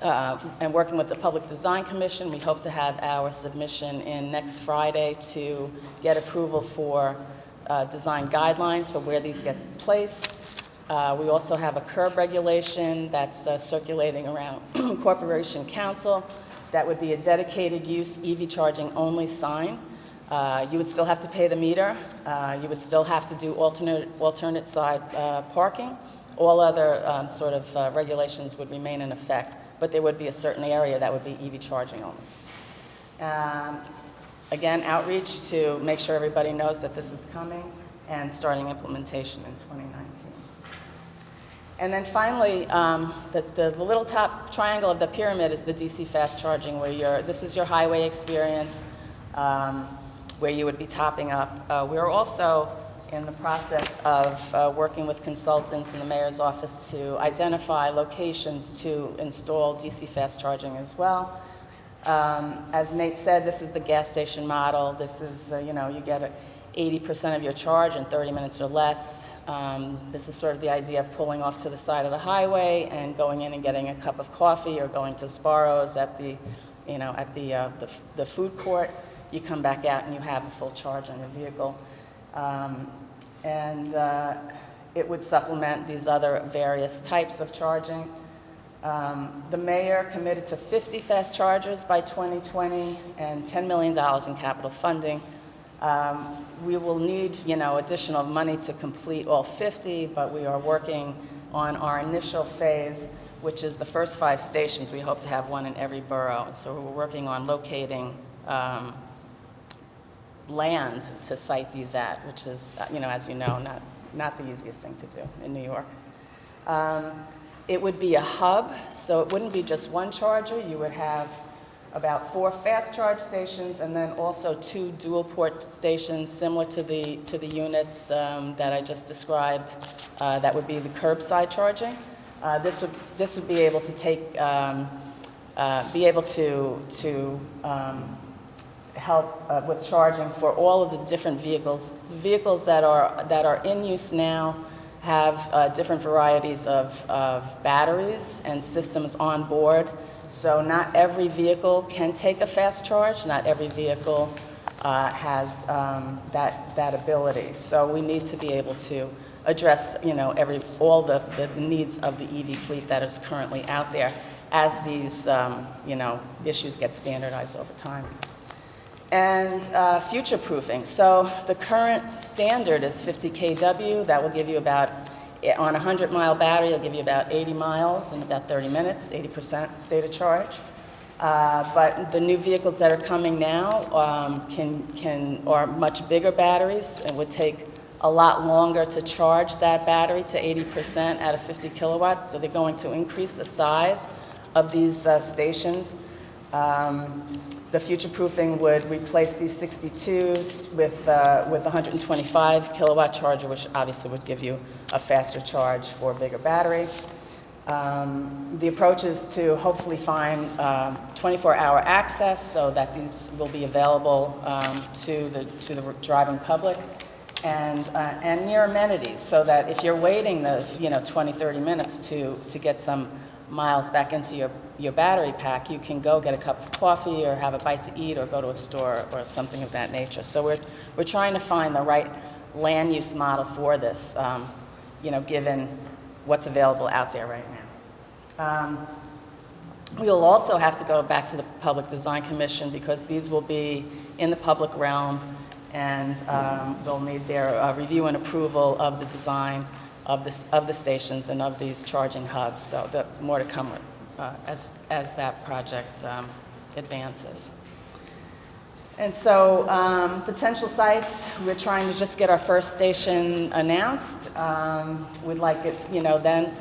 and working with the Public Design Commission. We hope to have our submission in next Friday to get approval for design guidelines for where these get placed. We also have a curb regulation that's circulating around Corporation Council. That would be a dedicated use EV charging only sign. You would still have to pay the meter. You would still have to do alternate side parking. All other sort of regulations would remain in effect, but there would be a certain area that would be EV charging only. Again, outreach to make sure everybody knows that this is coming and starting implementation in 2019. And then finally, the little top triangle of the pyramid is the DC fast charging, where this is your highway experience, where you would be topping up. We're also in the process of working with consultants in the mayor's office to identify locations to install DC fast charging as well. As Nate said, this is the gas station model. This is, you get 80% of your charge in 30 minutes or less. This is sort of the idea of pulling off to the side of the highway and going in and getting a cup of coffee, or going to Sbarro's at the food court. You come back out and you have a full charge on your vehicle. It would supplement these other various types of charging. The mayor committed to 50 fast chargers by 2020 and $10 million in capital funding. We will need, additional money to complete all 50, but we are working on our initial phase, which is the first 5 stations. We hope to have one in every borough. And so we're working on locating land to site these at, which is, as you know, not the easiest thing to do in New York. It would be a hub, so it wouldn't be just one charger. You would have about 4 fast charge stations, and then also 2 dual port stations similar to the units that I just described. That would be the curbside charging. This would be able to help with charging for all of the different vehicles. The vehicles that are in use now have different varieties of batteries and systems on board. So not every vehicle can take a fast charge. Not every vehicle has that ability. So we need to be able to address, all the needs of the EV fleet that is currently out there as these, issues get standardized over time. And future-proofing. So the current standard is 50 kW. That will give you about, on a 100-mile battery, it'll give you about 80 miles in about 30 minutes, 80% state of charge. But the new vehicles that are coming now are much bigger batteries and would take a lot longer to charge that battery to 80% at a 50 kilowatts. So they're going to increase the size of these stations. The future-proofing would replace these 62s with a 125 kilowatt charger, which obviously would give you a faster charge for a bigger battery. The approach is to hopefully find 24-hour access so that these will be available to the driving public, and near amenities, so that if you're waiting the 20, 30 minutes to get some miles back into your battery pack, you can go get a cup of coffee or have a bite to eat or go to a store or something of that nature. So we're trying to find the right land use model for this, given what's available out there right now. We'll also have to go back to the Public Design Commission because these will be in the public realm, and they'll need their review and approval of the design of the stations and of these charging hubs. So that's more to come as that project advances. And so potential sites, we're trying to just get our first station announced. We'd like it, then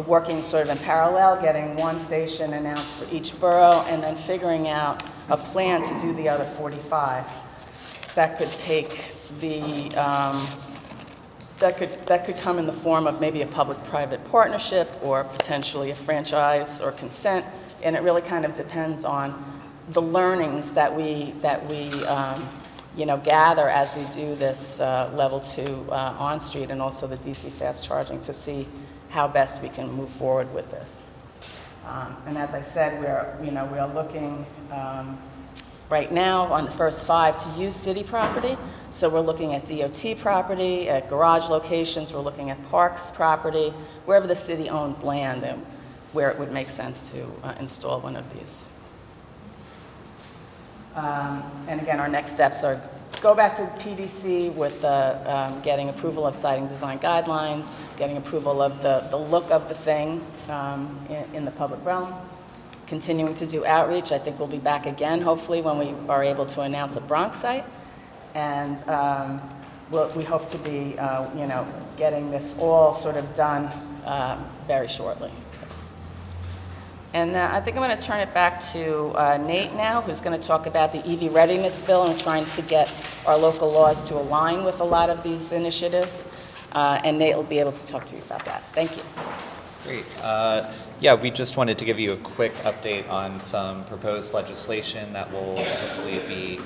working sort of in parallel, getting one station announced for each borough and then figuring out a plan to do the other 45. That could take the that could come in the form of maybe a public-private partnership or potentially a franchise or consent, and it really kind of depends on the learnings that we gather as we do this level 2 on-street and also the DC fast charging to see how best we can move forward with this. And as I said, we are looking right now on the first 5 to use city property. So we're looking at DOT property, at garage locations, we're looking at parks property, wherever the city owns land and where it would make sense to install one of these. And again, our next steps are go back to PDC with getting approval of siting design guidelines, getting approval of the look of the thing in the public realm, continuing to do outreach. I think we'll be back again, hopefully, when we are able to announce a Bronx site. And we hope to be, getting this all sort of done very shortly. So. And I think I'm going to turn it back to Nate now, who's going to talk about the EV readiness bill and trying to get our local laws to align with a lot of these initiatives. And Nate will be able to talk to you about that. Thank you. Great. Yeah, we just wanted to give you a quick update on some proposed legislation that will hopefully be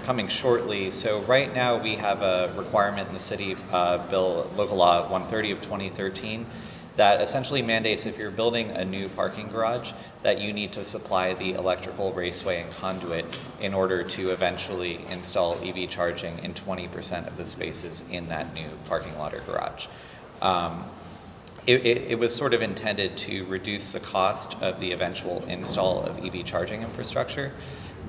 coming shortly. So right now we have a requirement in the city bill, Local Law 130 of 2013, that essentially mandates if you're building a new parking garage that you need to supply the electrical raceway and conduit in order to eventually install EV charging in 20% of the spaces in that new parking lot or garage. It was sort of intended to reduce the cost of the eventual install of EV charging infrastructure,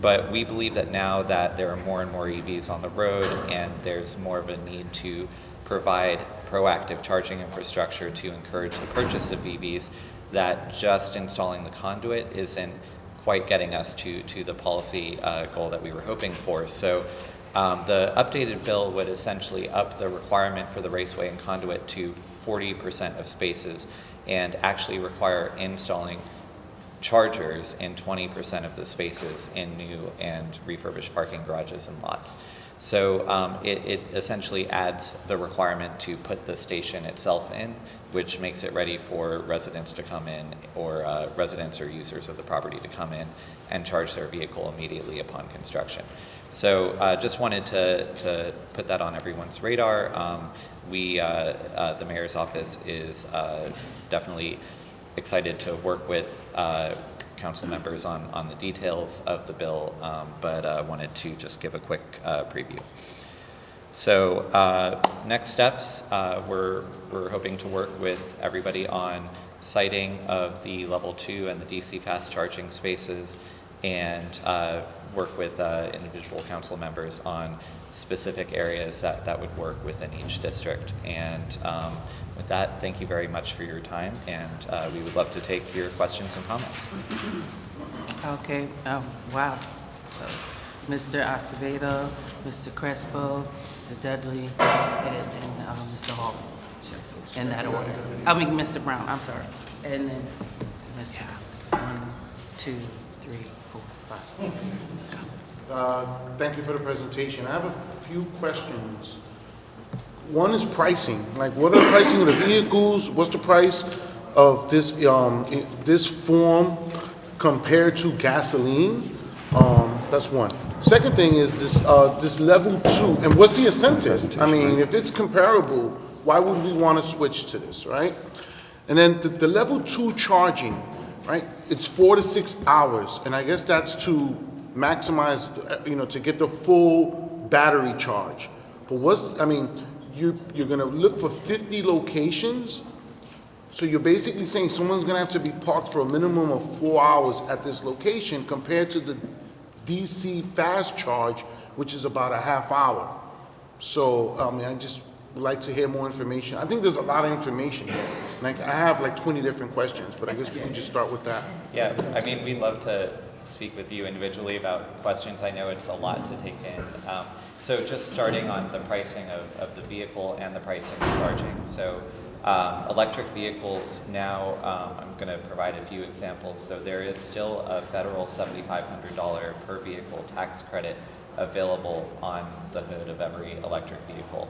but we believe that now that there are more and more EVs on the road and there's more of a need to provide proactive charging infrastructure to encourage the purchase of EVs, that just installing the conduit isn't quite getting us to the policy goal that we were hoping for. So the updated bill would essentially up the requirement for the raceway and conduit to 40% of spaces and actually require installing chargers in 20% of the spaces in new and refurbished parking garages and lots. So it essentially adds the requirement to put the station itself in, which makes it ready for residents to come in, or residents or users of the property to come in and charge their vehicle immediately upon construction. So just wanted to put that on everyone's radar. The mayor's office is definitely excited to work with council members on the details of the bill, but wanted to just give a quick preview. So next steps, we're hoping to work with everybody on siting of the level 2 and the DC fast charging spaces, and work with individual council members on specific areas that would work within each district. And with that, thank you very much for your time, and we would love to take your questions and comments. Okay, wow. Mr. Acevedo, Mr. Crespo, Mr. Dudley, and Mr. Hall. In that order. I mean, Mr. Brown, I'm sorry. And then Mr. 1, 2, 3, 4, 5. Thank you for the presentation. I have a few questions. One is pricing. Like, what are the pricing of the vehicles? What's the price of this form compared to gasoline? That's one. Second thing is this level 2, and what's the incentive? I mean, if it's comparable, why would we want to switch to this, right? And then the level 2 charging, right? It's 4 to 6 hours, and I guess that's to maximize, to get the full battery charge. But you're gonna look for 50 locations, so you're basically saying someone's gonna have to be parked for a minimum of 4 hours at this location compared to the DC fast charge, which is about a half hour. So, I just would like to hear more information. I think there's a lot of information here. Like, I have like 20 different questions, but I guess we can just start with that. Yeah, I mean, we'd love to speak with you individually about questions. I know it's a lot to take in. So just starting on the pricing of the vehicle and the pricing of charging. So electric vehicles now, I'm going to provide a few examples. So there is still a federal $7,500 per vehicle tax credit available on the hood of every electric vehicle.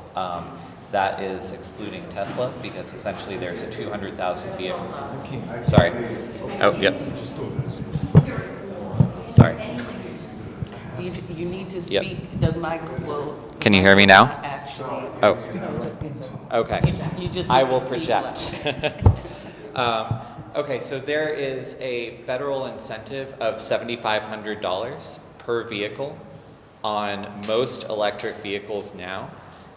That is excluding Tesla, because essentially there's a 200,000 vehicle. Sorry. Oh, yep. Sorry. You need to speak. Yep. The mic will. Can you hear me now? Actually. Oh. Okay. You just I need to will speak project. Okay, so there is a federal incentive of $7,500 per vehicle on most electric vehicles now,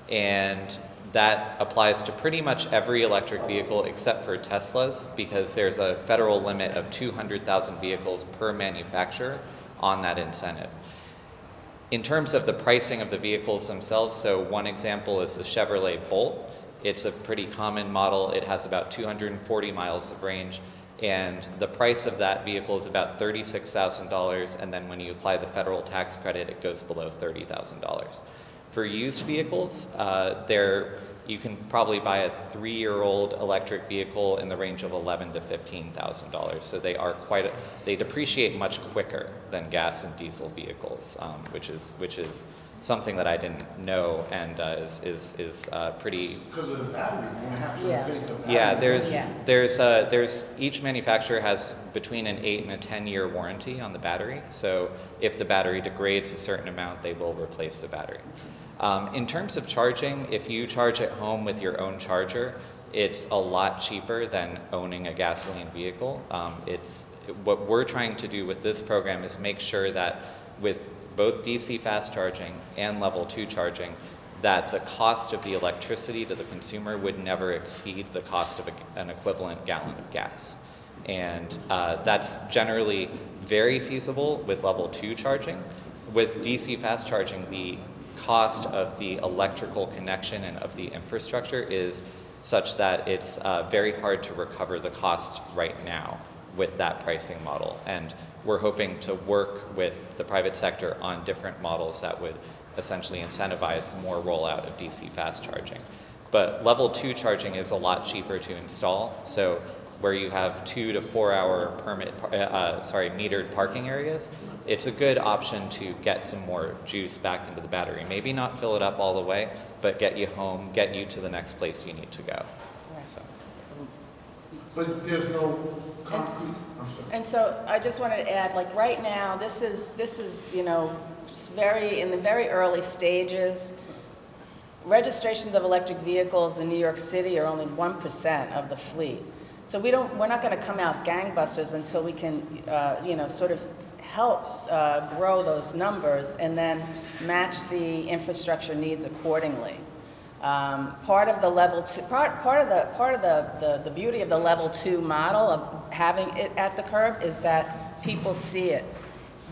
and that applies to pretty much every electric vehicle except for Teslas, because there's a federal limit of 200,000 vehicles per manufacturer on that incentive. In terms of the pricing of the vehicles themselves, so one example is the Chevrolet Bolt. It's a pretty common model. It has about 240 miles of range, and the price of that vehicle is about $36,000, and then when you apply the federal tax credit, it goes below $30,000. For used vehicles, you can probably buy a 3-year-old electric vehicle in the range of $11,000 to $15,000. So they depreciate much quicker than gas and diesel vehicles, which is something that I didn't know, and is pretty. Because of the battery, you're gonna have to replace the battery. Yeah, there's each manufacturer has between an 8 and a 10-year warranty on the battery. So if the battery degrades a certain amount, they will replace the battery. In terms of charging, if you charge at home with your own charger, it's a lot cheaper than owning a gasoline vehicle. What we're trying to do with this program is make sure that with both DC fast charging and level 2 charging, that the cost of the electricity to the consumer would never exceed the cost of an equivalent gallon of gas. And that's generally very feasible with level 2 charging. With DC fast charging, the cost of the electrical connection and of the infrastructure is such that it's very hard to recover the cost right now with that pricing model. And we're hoping to work with the private sector on different models that would essentially incentivize more rollout of DC fast charging. But level 2 charging is a lot cheaper to install. So where you have 2 to 4 hour metered parking areas, it's a good option to get some more juice back into the battery. Maybe not fill it up all the way, but get you home, get you to the next place you need to go. So. But there's no concrete, I'm sorry. And so I just wanted to add, like right now, this is you know, just in the very early stages. Registrations of electric vehicles in New York City are only 1% of the fleet. So we're not going to come out gangbusters until we can, you know, sort of help grow those numbers and then match the infrastructure needs accordingly. Part of the level two, part of the beauty of the level 2 model of having it at the curb is that people see it.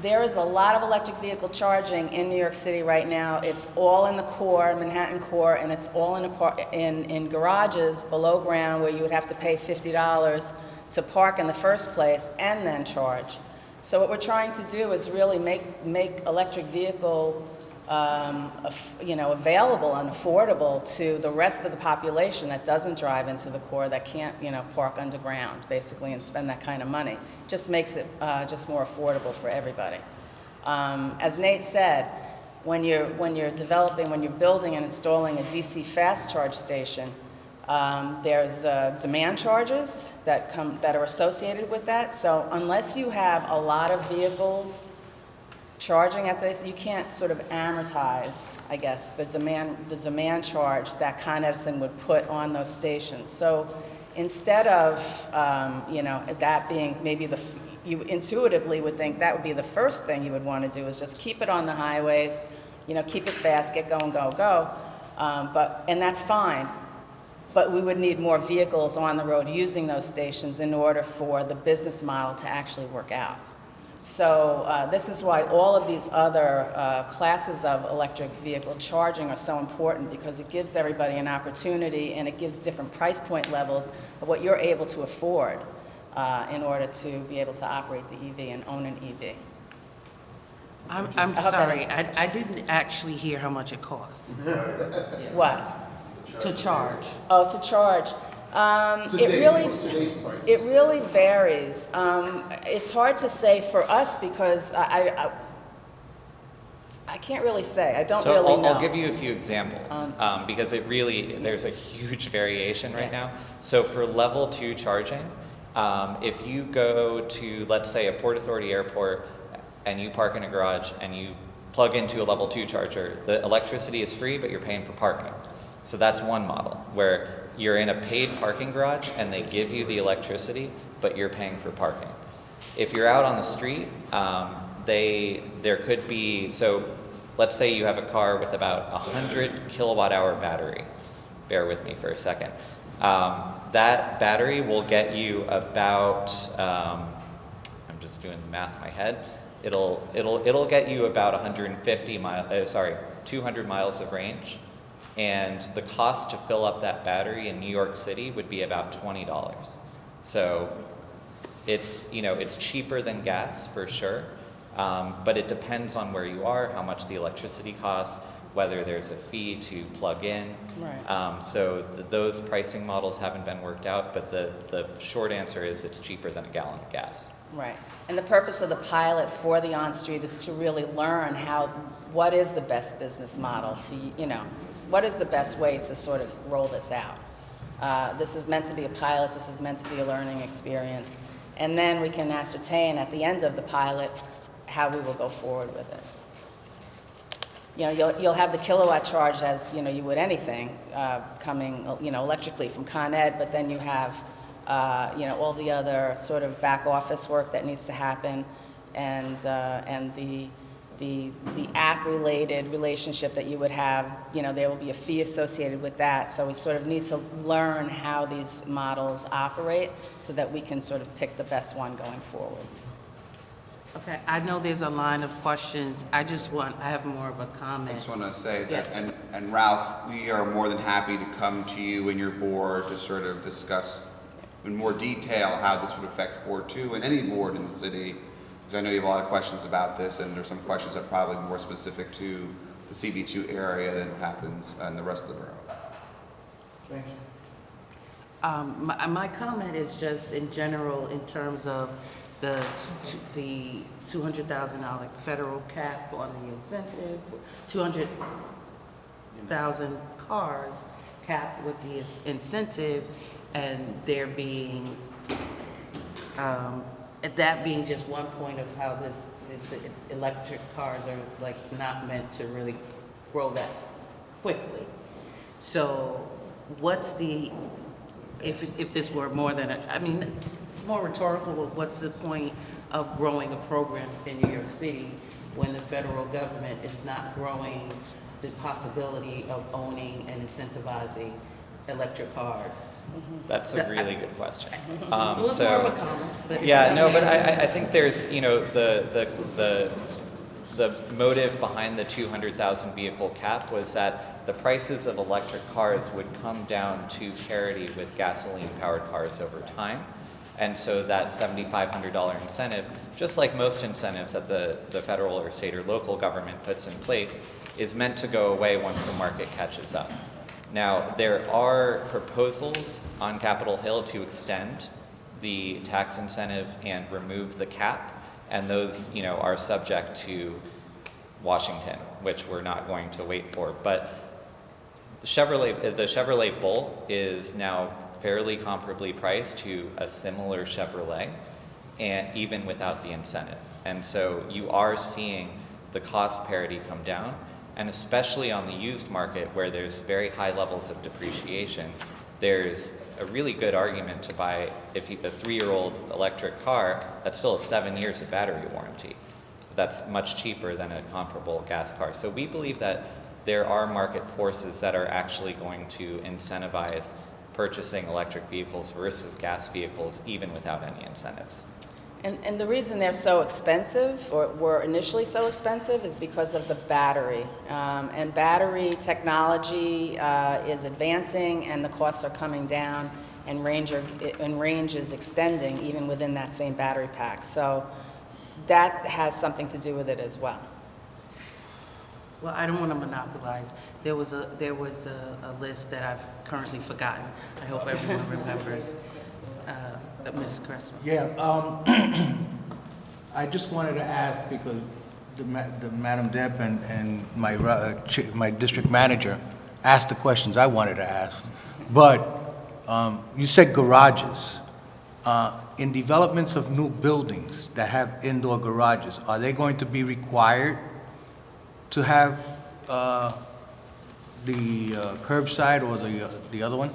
There is a lot of electric vehicle charging in New York City right now. It's all in the core, Manhattan core, and it's all in garages below ground where you would have to pay $50 to park in the first place and then charge. So what we're trying to do is really make electric vehicle you know, available and affordable to the rest of the population that doesn't drive into the core, that can't, you know, park underground, basically, and spend that kind of money. Just makes it just more affordable for everybody. As Nate said, when you're building and installing a DC fast charge station, there's demand charges that are associated with that. So unless you have a lot of vehicles charging at this, you can't sort of amortize, I guess, the demand charge that Con Edison would put on those stations. So instead of, you know, that being maybe you intuitively would think that would be the first thing you would want to do is just keep it on the highways, you know, keep it fast, get going, go. And that's fine. But we would need more vehicles on the road using those stations in order for the business model to actually work out. So this is why all of these other classes of electric vehicle charging are so important, because it gives everybody an opportunity and it gives different price point levels of what you're able to afford in order to be able to operate the EV and own an EV. I'm sorry, I didn't actually hear how much it costs. What? To charge. Oh, to charge. It really varies. It's hard to say for us because I can't really say. I don't really know. I'll give you a few examples because there's a huge variation right now. So for level 2 charging, if you go to, let's say, a Port Authority airport and you park in a garage and you plug into a level 2 charger, the electricity is free, but you're paying for parking. So that's one model where you're in a paid parking garage and they give you the electricity, but you're paying for parking. If you're out on the street, there could be, so let's say you have a car with about 100 kilowatt hour battery. Bear with me for a second. That battery will get you about, I'm just doing the math in my head. It'll get you about 200 miles of range. And the cost to fill up that battery in New York City would be about $20. So it's cheaper than gas for sure, but it depends on where you are, how much the electricity costs, whether there's a fee to plug in. Right. So those pricing models haven't been worked out, but the short answer is it's cheaper than a gallon of gas. Right. And the purpose of the pilot for the on-street is to really learn what is the best business model to, you know, what is the best way to sort of roll this out? This is meant to be a pilot. This is meant to be a learning experience. And then we can ascertain at the end of the pilot how we will go forward with it. You know, you'll have the kilowatt charge as, you know, you would anything coming, you know, electrically from Con Ed, but then you have, you know, all the other sort of back office work that needs to happen and the app-related relationship that you would have, you know, there will be a fee associated with that. So we sort of need to learn how these models operate so that we can sort of pick the best one going forward. Okay, I know there's a line of questions. I have more of a comment. I just want to say Yes. that, and Ralph, we are more than happy to come to you and your board to sort of discuss in more detail how this would affect Board 2 and any board in the city. Because I know you have a lot of questions about this, and there's some questions that are probably more specific to the CB2 area than what happens in the rest of the borough. Thank you. My comment is just in general in terms of the $200,000 federal cap on the incentive, 200,000 cars cap with the incentive, and there being, that being just one point of how the electric cars are like not meant to really grow that quickly. So what's the, if this were more than I mean, it's more rhetorical, but what's the point of growing a program in New York City when the federal government is not growing the possibility of owning and incentivizing electric cars? That's a really good question. It was more of a comment, but yeah, no, but I think there's, you know, the motive behind the 200,000 vehicle cap was that the prices of electric cars would come down to parity with gasoline-powered cars over time. And so that $7,500 incentive, just like most incentives that the federal or state or local government puts in place, is meant to go away once the market catches up. Now, there are proposals on Capitol Hill to extend the tax incentive and remove the cap, and those, you know, are subject to Washington, which we're not going to wait for. But the Chevrolet Bolt is now fairly comparably priced to a similar Chevrolet, and even without the incentive. And so you are seeing the cost parity come down, and especially on the used market where there's very high levels of depreciation, there's a really good argument to buy, if you, a 3-year-old electric car, that's still 7 years of battery warranty. That's much cheaper than a comparable gas car. So we believe that there are market forces that are actually going to incentivize purchasing electric vehicles versus gas vehicles even without any incentives. And the reason they're so expensive, or were initially so expensive, is because of the battery. And battery technology is advancing, and the costs are coming down, and range is extending even within that same battery pack. So that has something to do with it as well. Well, I don't want to monopolize. There was a list that I've currently forgotten. I hope everyone remembers. Ms. Cresswell. Yeah, I just wanted to ask, because the Madam Deb and my district manager asked the questions I wanted to ask. But you said garages. In developments of new buildings that have indoor garages, are they going to be required to have the curbside or the other one?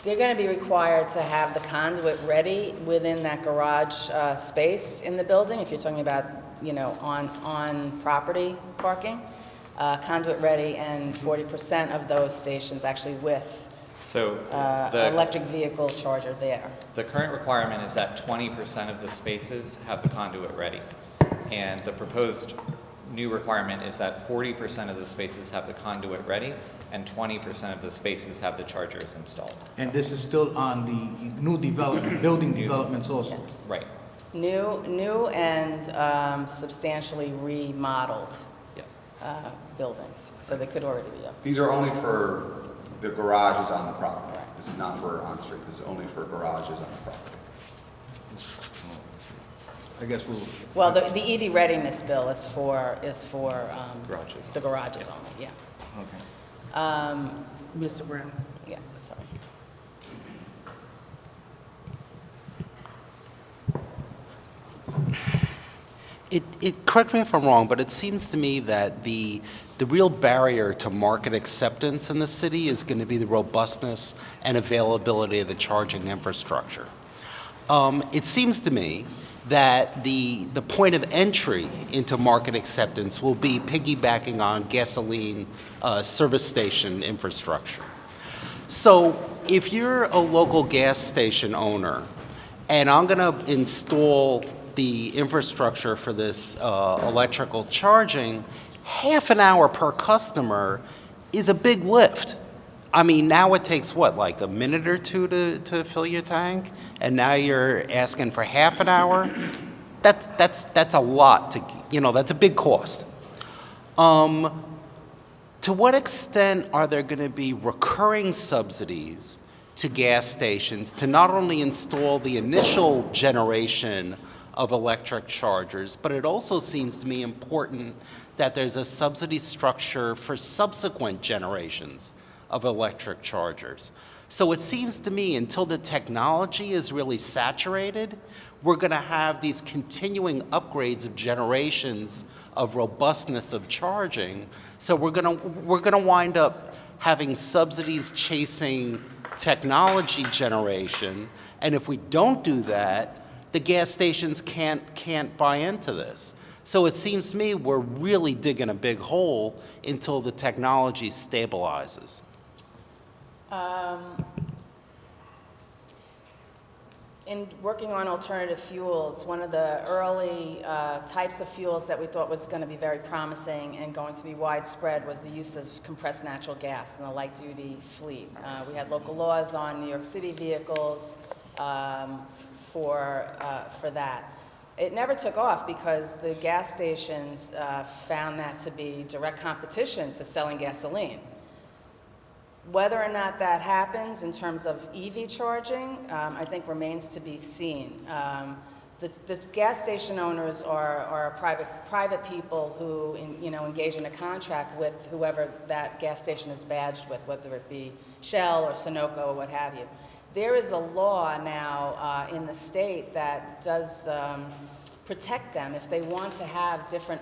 They're going to be required to have the conduit ready within that garage space in the building. If you're talking about, you know, on property parking, conduit ready, and 40% of those stations actually with the electric vehicle charger there. The current requirement is that 20% of the spaces have the conduit ready, and the proposed new requirement is that 40% of the spaces have the conduit ready, and 20% of the spaces have the chargers installed. And this is still on the new development, building developments also? Yes. Right. New and substantially remodeled buildings, so they could already be up. These are only for the garages on the property. This is not for on-street. This is only for garages on the property. I guess we'll... Well, the EV readiness bill is for garages. The garages only, yeah. Okay. Mr. Brown. Yeah, sorry. Correct me if I'm wrong, but it seems to me that the real barrier to market acceptance in the city is going to be the robustness and availability of the charging infrastructure. It seems to me that the point of entry into market acceptance will be piggybacking on gasoline service station infrastructure. So if you're a local gas station owner and I'm going to install the infrastructure for this electrical charging, half an hour per customer is a big lift. I mean, now it takes what, like a minute or two to fill your tank, and now you're asking for half an hour. That's a lot to, you know, that's a big cost. To what extent are there going to be recurring subsidies to gas stations to not only install the initial generation of electric chargers, but it also seems to me important that there's a subsidy structure for subsequent generations of electric chargers. So it seems to me until the technology is really saturated, we're going to have these continuing upgrades of generations of robustness of charging. So we're going to wind up having subsidies chasing technology generation, and if we don't do that, the gas stations can't buy into this. So it seems to me we're really digging a big hole until the technology stabilizes. In working on alternative fuels, one of the early types of fuels that we thought was going to be very promising and going to be widespread was the use of compressed natural gas in the light-duty fleet. We had local laws on New York City vehicles for that. It never took off because the gas stations found that to be direct competition to selling gasoline. Whether or not that happens in terms of EV charging, I think remains to be seen. The gas station owners are private people who engage in a contract with whoever that gas station is badged with, whether it be Shell or Sunoco or what have you. There is a law now in the state that does protect them if they want to have different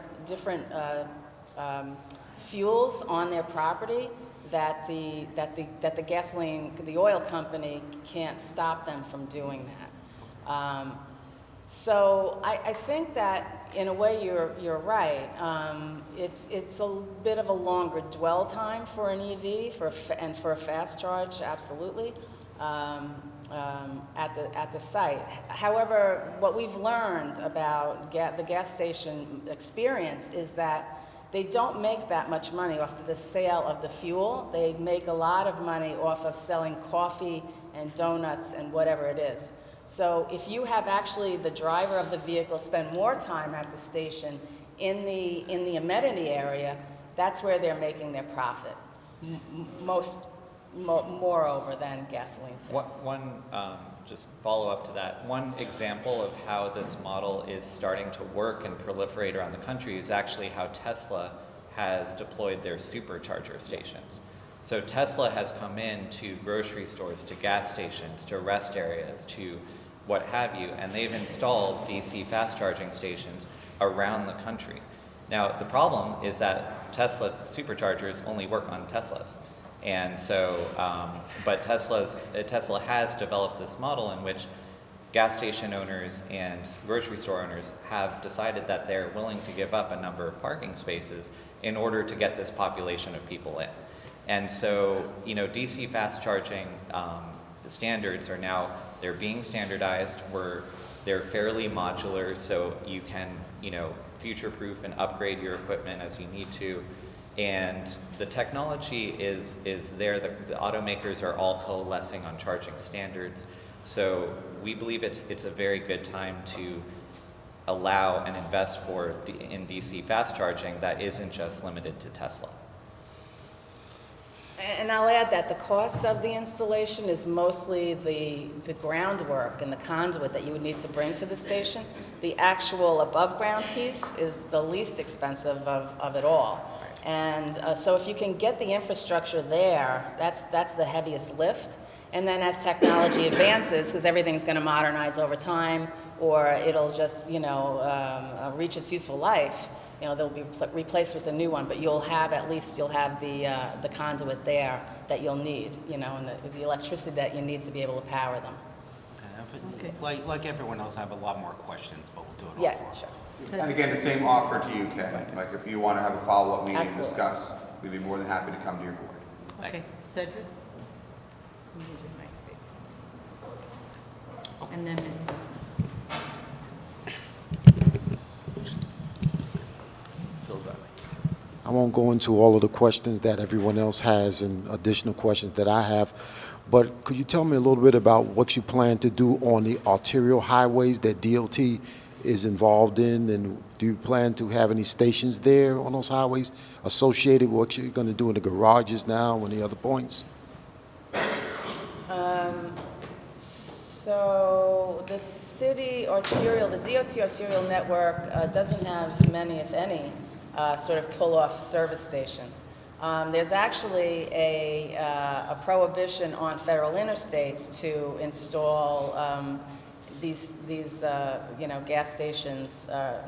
fuels on their property. That the gasoline, the oil company can't stop them from doing that. So I think that in a way you're right. It's a bit of a longer dwell time for an EV and for a fast charge, absolutely, at the site. However, what we've learned about the gas station experience is that they don't make that much money off the sale of the fuel. They make a lot of money off of selling coffee and donuts and whatever it is. So if you have actually the driver of the vehicle spend more time at the station in the amenity area, that's where they're making their profit, moreover than gasoline sales. One just follow up to that. One example of how this model is starting to work and proliferate around the country is actually how Tesla has deployed their Supercharger stations. So Tesla has come in to grocery stores, to gas stations, to rest areas, to what have you, and they've installed DC fast charging stations around the country. Now, the problem is that Tesla Superchargers only work on Teslas. And so, but Tesla has developed this model in which gas station owners and grocery store owners have decided that they're willing to give up a number of parking spaces in order to get this population of people in. And so, DC fast charging standards are now, they're being standardized, they're fairly modular, so you can, future-proof and upgrade your equipment as you need to. And the technology is there. The automakers are all coalescing on charging standards. So we believe it's a very good time to allow and invest in DC fast charging that isn't just limited to Tesla. And I'll add that the cost of the installation is mostly the groundwork and the conduit that you would need to bring to the station. The actual above ground piece is the least expensive of it all. And so if you can get the infrastructure there, that's the heaviest lift. And then as technology advances, because everything's going to modernize over time, or it'll just reach its useful life, they'll be replaced with a new one. But you'll have the conduit there that you'll need, and the electricity that you need to be able to power them. Okay. Like everyone else, I have a lot more questions, but we'll do it Yeah, sure. And again, the same offer to you, Ken. Like if you want to have a follow-up meeting and Absolutely. discuss, we'd be more than happy to come to your board. Okay, Cedric? You need your mic. And then Ms. I won't go into all of the questions that everyone else has and additional questions that I have, but could you tell me a little bit about what you plan to do on the arterial highways that DOT is involved in, and do you plan to have any stations there on those highways associated with what you're going to do in the garages now and the other points? So the city arterial, the DOT arterial network doesn't have many, if any, sort of pull-off service stations. There's actually a prohibition on federal interstates to install these gas stations,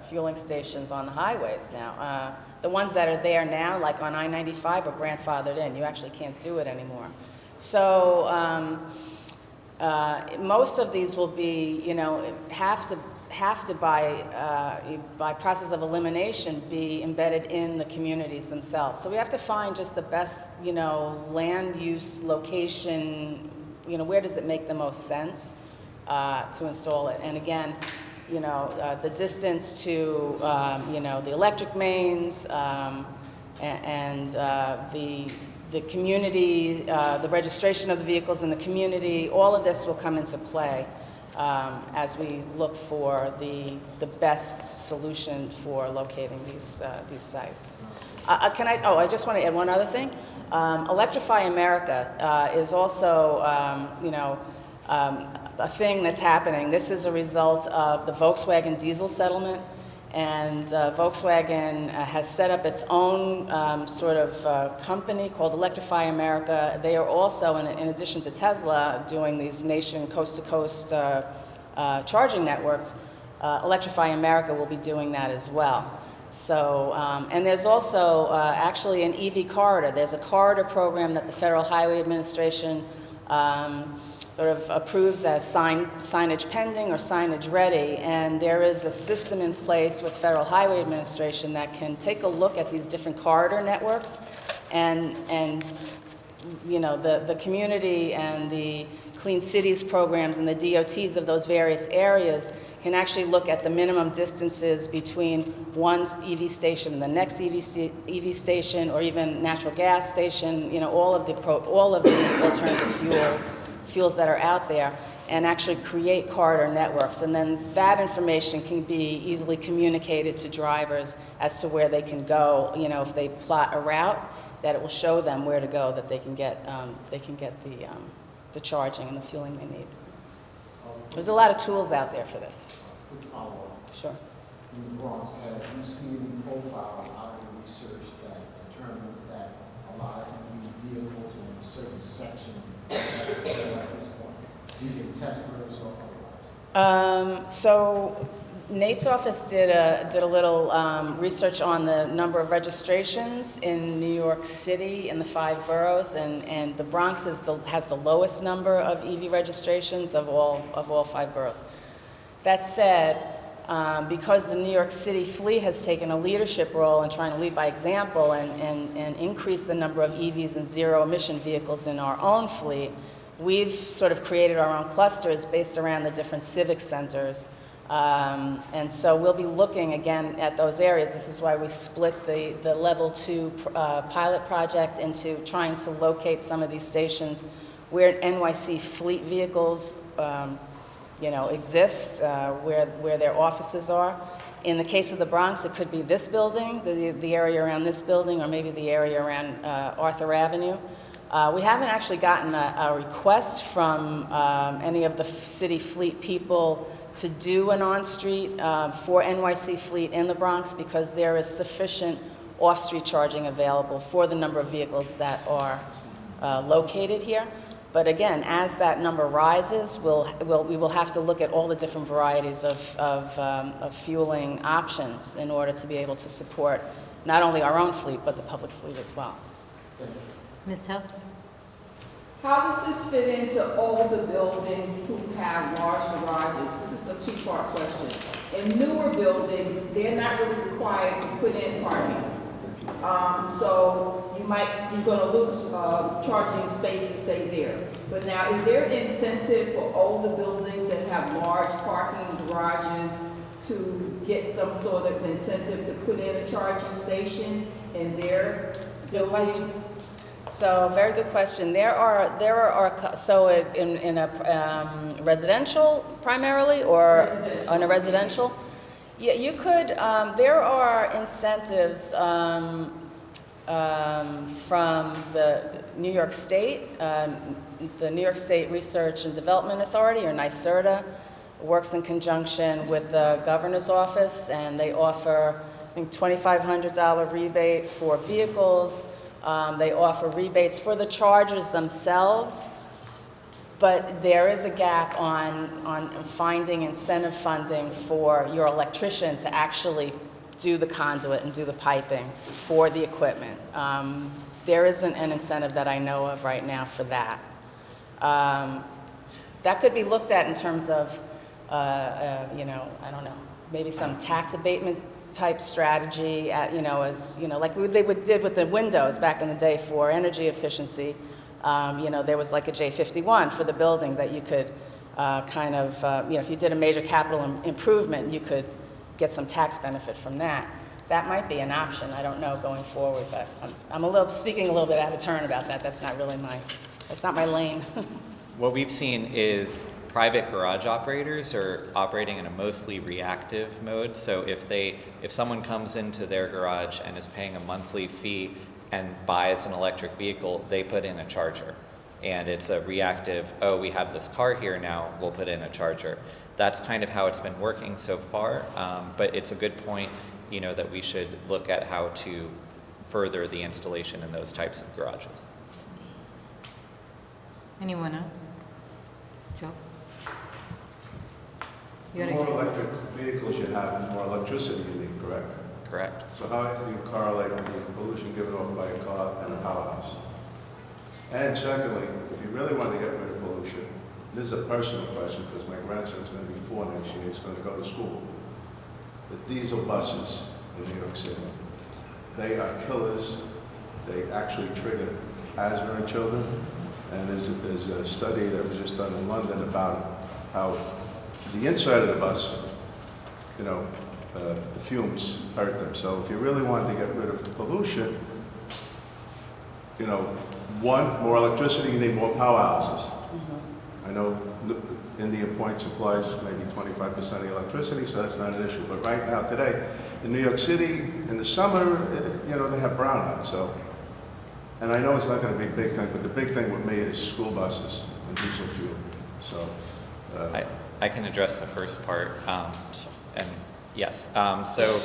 fueling stations on the highways now. The ones that are there now, like on I-95, are grandfathered in. You actually can't do it anymore. So most of these will be, have to by process of elimination be embedded in the communities themselves. So we have to find just the best, land use location, where does it make the most sense to install it. And again, the distance to, the electric mains and the community, the registration of the vehicles in the community, all of this will come into play as we look for the best solution for locating these sites. I just want to add one other thing. Electrify America is also, a thing that's happening. This is a result of the Volkswagen diesel settlement, and Volkswagen has set up its own sort of company called Electrify America. They are also, in addition to Tesla, doing these nation coast-to-coast charging networks. Electrify America will be doing that as well. So, and there's also actually an EV corridor. There's a corridor program that the Federal Highway Administration sort of approves as signage pending or signage ready, and there is a system in place with Federal Highway Administration that can take a look at these different corridor networks, and the community and the Clean Cities programs and the DOTs of those various areas can actually look at the minimum distances between one EV station and the next EV station, or even natural gas station, all of the alternative fuels that are out there, and actually create corridor networks. And then that information can be easily communicated to drivers as to where they can go. If they plot a route, that it will show them where to go, that they can get the charging and the fueling they need. There's a lot of tools out there for this. Quick follow-up. Sure. In the Bronx, have you seen any profile out in research that determines that a lot of EV vehicles in a certain section at this point, either Teslas or otherwise? So Nate's office did a little research on the number of registrations in New York City in the 5 boroughs, and the Bronx has the lowest number of EV registrations of all 5 boroughs. That said, because the New York City fleet has taken a leadership role in trying to lead by example and increase the number of EVs and zero-emission vehicles in our own fleet, we've sort of created our own clusters based around the different civic centers. And so we'll be looking again at those areas. This is why we split the level 2 pilot project into trying to locate some of these stations where NYC fleet vehicles exist, where their offices are. In the case of the Bronx, it could be this building, the area around this building, or maybe the area around Arthur Avenue. We haven't actually gotten a request from any of the city fleet people to do an on-street for NYC fleet in the Bronx, because there is sufficient off-street charging available for the number of vehicles that are located here. But again, as that number rises, we will have to look at all the different varieties of fueling options in order to be able to support not only our own fleet, but the public fleet as well. Ms. Hill? How does this fit into all the buildings who have large garages? This is a two-part question. In newer buildings, they're not really required to put in parking. So you're going to lose charging spaces, say, there. But now, is there incentive for older buildings that have large parking garages to get some sort of incentive to put in a charging station in their buildings? So, very good question. There are so in a residential primarily, or on a residential? Yeah, you could, there are incentives from the New York State. The New York State Research and Development Authority, or NYSERDA, works in conjunction with the governor's office, and they offer, I think, $2,500 rebate for vehicles. They offer rebates for the chargers themselves, but there is a gap on finding incentive funding for your electrician to actually do the conduit and do the piping for the equipment. There isn't an incentive that I know of right now for that. That could be looked at in terms of, you know, I don't know, maybe some tax abatement type strategy, you know, as, you know, like they did with the windows back in the day for energy efficiency. You know, there was like a J51 for the building that you could kind of, you know, if you did a major capital improvement, you could get some tax benefit from that. That might be an option. I don't know going forward, but I'm speaking a little bit out of turn about that. That's not really that's not my lane. What we've seen is private garage operators are operating in a mostly reactive mode. So if someone comes into their garage and is paying a monthly fee and buys an electric vehicle, they put in a charger. And it's a reactive, oh, we have this car here now, we'll put in a charger. That's kind of how it's been working so far, but it's a good point, you know, that we should look at how to further the installation in those types of garages. Anyone else? Joe? The more electric vehicles you have, the more electricity you need, correct? Correct. So how do you correlate the pollution given off by a car and a powerhouse? And secondly, if you really want to get rid of pollution, this is a personal question because my grandson's going to be 4 next year, he's going to go to school. The diesel buses in New York City, they are killers. They actually trigger asthma in children. And there's a study that was just done in London about how the inside of the bus, you know, the fumes hurt them. So if you really wanted to get rid of pollution, you know, one, more electricity, you need more powerhouses. I know Indian Point supplies maybe 25% of the electricity, so that's not an issue. But right now, today, in New York City, in the summer, you know, they have brownouts. So, and I know it's not going to be a big thing, but the big thing with me is school buses and diesel fuel. So, I can address the first part, and yes. So,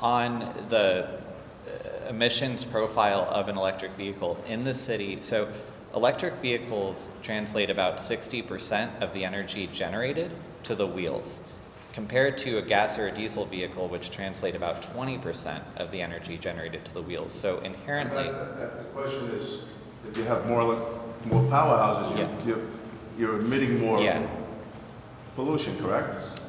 on the emissions profile of an electric vehicle in the city, so electric vehicles translate about 60% of the energy generated to the wheels, compared to a gas or a diesel vehicle, which translate about 20% of the energy generated to the wheels. So inherently... The question is, if you have more powerhouses, you're emitting more pollution, correct?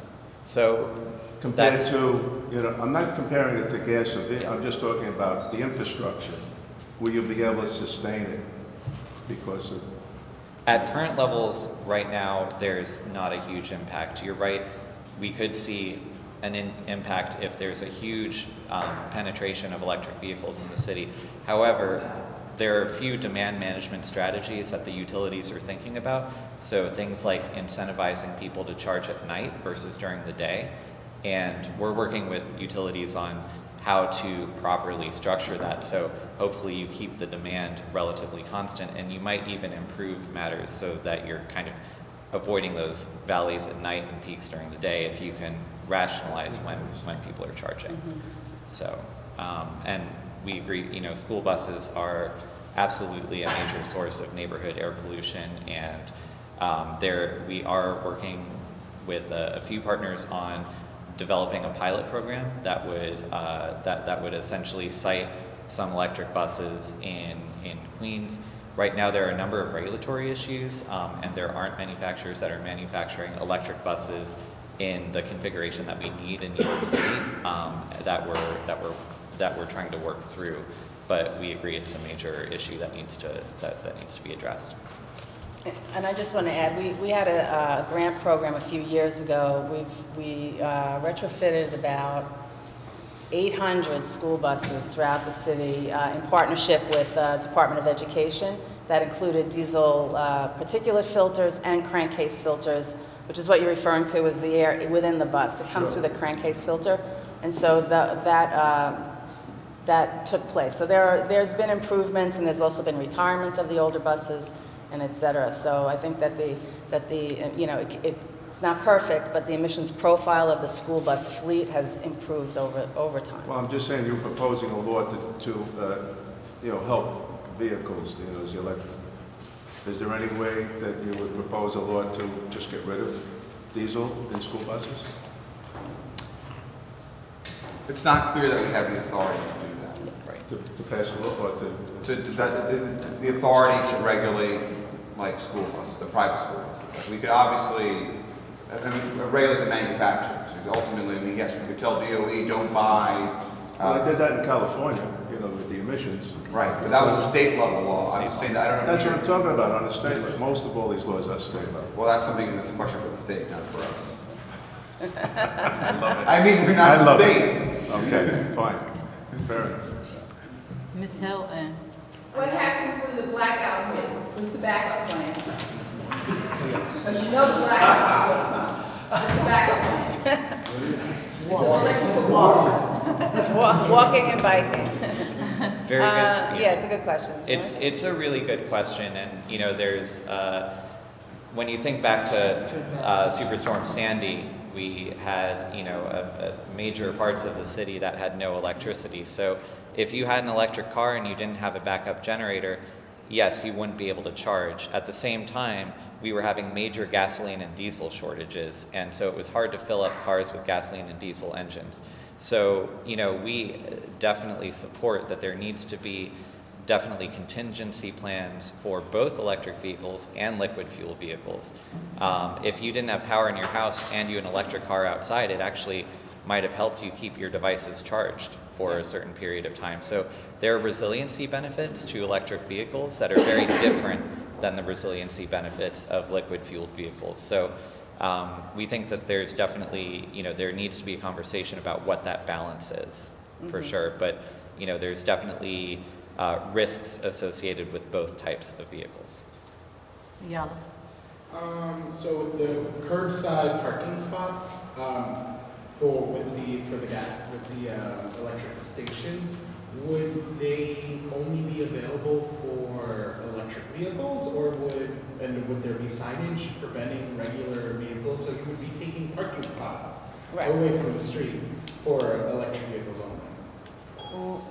So compared to, you know, I'm not comparing it to gas or diesel, I'm just talking about the infrastructure. Will you be able to sustain it? Because of... At current levels, right now, there's not a huge impact. You're right, we could see an impact if there's a huge penetration of electric vehicles in the city. However, there are a few demand management strategies that the utilities are thinking about. So things like incentivizing people to charge at night versus during the day. And we're working with utilities on how to properly structure that. So hopefully you keep the demand relatively constant, and you might even improve matters so that you're kind of avoiding those valleys at night and peaks during the day if you can rationalize when people are charging. So, and we agree, you know, school buses are absolutely a major source of neighborhood air pollution, and we are working with a few partners on developing a pilot program that would essentially site some electric buses in Queens. Right now there are a number of regulatory issues, and there aren't manufacturers that are manufacturing electric buses in the configuration that we need in New York City, that we're trying to work through. But we agree it's a major issue that needs to be addressed. And I just want to add, we had a grant program a few years ago. We retrofitted about 800 school buses throughout the city in partnership with the Department of Education. That included diesel particulate filters and crankcase filters, which is what you're referring to as the air within the bus. It comes through the crankcase filter. And so that took place. So there's been improvements, and there's also been retirements of the older buses, and et cetera. So I think that it's not perfect, but the emissions profile of the school bus fleet has improved over time. Well, I'm just saying you're proposing a law to help vehicles, as electric. Is there any way that you would propose a law to just get rid of diesel in school buses? It's not clear that we have the authority to do that. Right. To pass a law or The authority to regulate like school buses, the private school buses. We could obviously regulate the manufacturers. Ultimately, yes, we could tell DOE don't buy. Well, I did that in California, with the emissions. Right, but that was a state level law. I'm just saying that I don't know. That's what I'm talking about on the state level. Most of all these laws are state level. Well, that's something that's a question for the state, not for us. I love it. I mean, we're not the state. Okay, fine. Fair enough. Ms. Hill and What happens when the blackout hits? What's the backup plan? Because the blackout will come. What's the backup plan? Walking and biking. Very good. Yeah, it's a good question. It's a really good question, and there's when you think back to Superstorm Sandy, we had major parts of the city that had no electricity. So if you had an electric car and you didn't have a backup generator, yes, you wouldn't be able to charge. At the same time, we were having major gasoline and diesel shortages, and so it was hard to fill up cars with gasoline and diesel engines. So, we definitely support that there needs to be definitely contingency plans for both electric vehicles and liquid fuel vehicles. If you didn't have power in your house and you had an electric car outside, it actually might have helped you keep your devices charged for a certain period of time. So there are resiliency benefits to electric vehicles that are very different than the resiliency benefits of liquid fueled vehicles. So we think that there's definitely, there needs to be a conversation about what that balance is, for sure. But, there's definitely risks associated with both types of vehicles. Yala. So with the curbside parking spots, for the electric stations, would they only be available for electric vehicles, or would there be signage preventing regular vehicles? So you would be taking parking spots away from the street for electric vehicles only.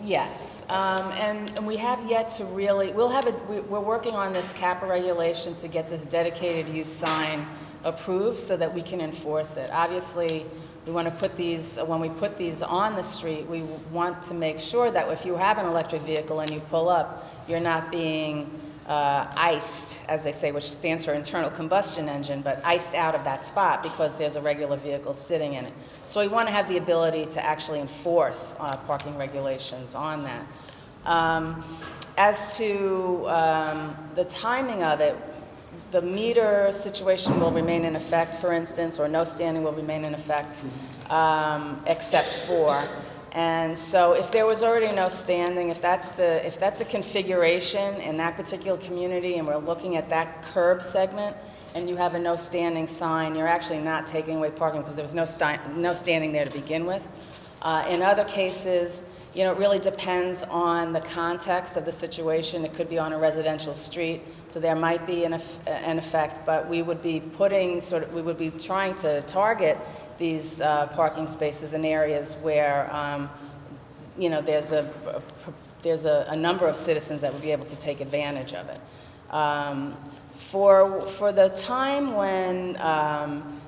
Yes, and we have yet to really, we're working on this CAPA regulation to get this dedicated use sign approved so that we can enforce it. Obviously, we want to put these, when we put these on the street, we want to make sure that if you have an electric vehicle and you pull up, you're not being iced, as they say, which stands for internal combustion engine, but iced out of that spot because there's a regular vehicle sitting in it. So we want to have the ability to actually enforce parking regulations on that. As to the timing of it, the meter situation will remain in effect, for instance, or no standing will remain in effect, except for. And so if there was already no standing, if that's the configuration in that particular community and we're looking at that curb segment and you have a no standing sign, you're actually not taking away parking because there was no standing there to begin with. In other cases, it really depends on the context of the situation. It could be on a residential street, so there might be an effect, but we would be trying to target these parking spaces in areas where there's a number of citizens that would be able to take advantage of it. For the time when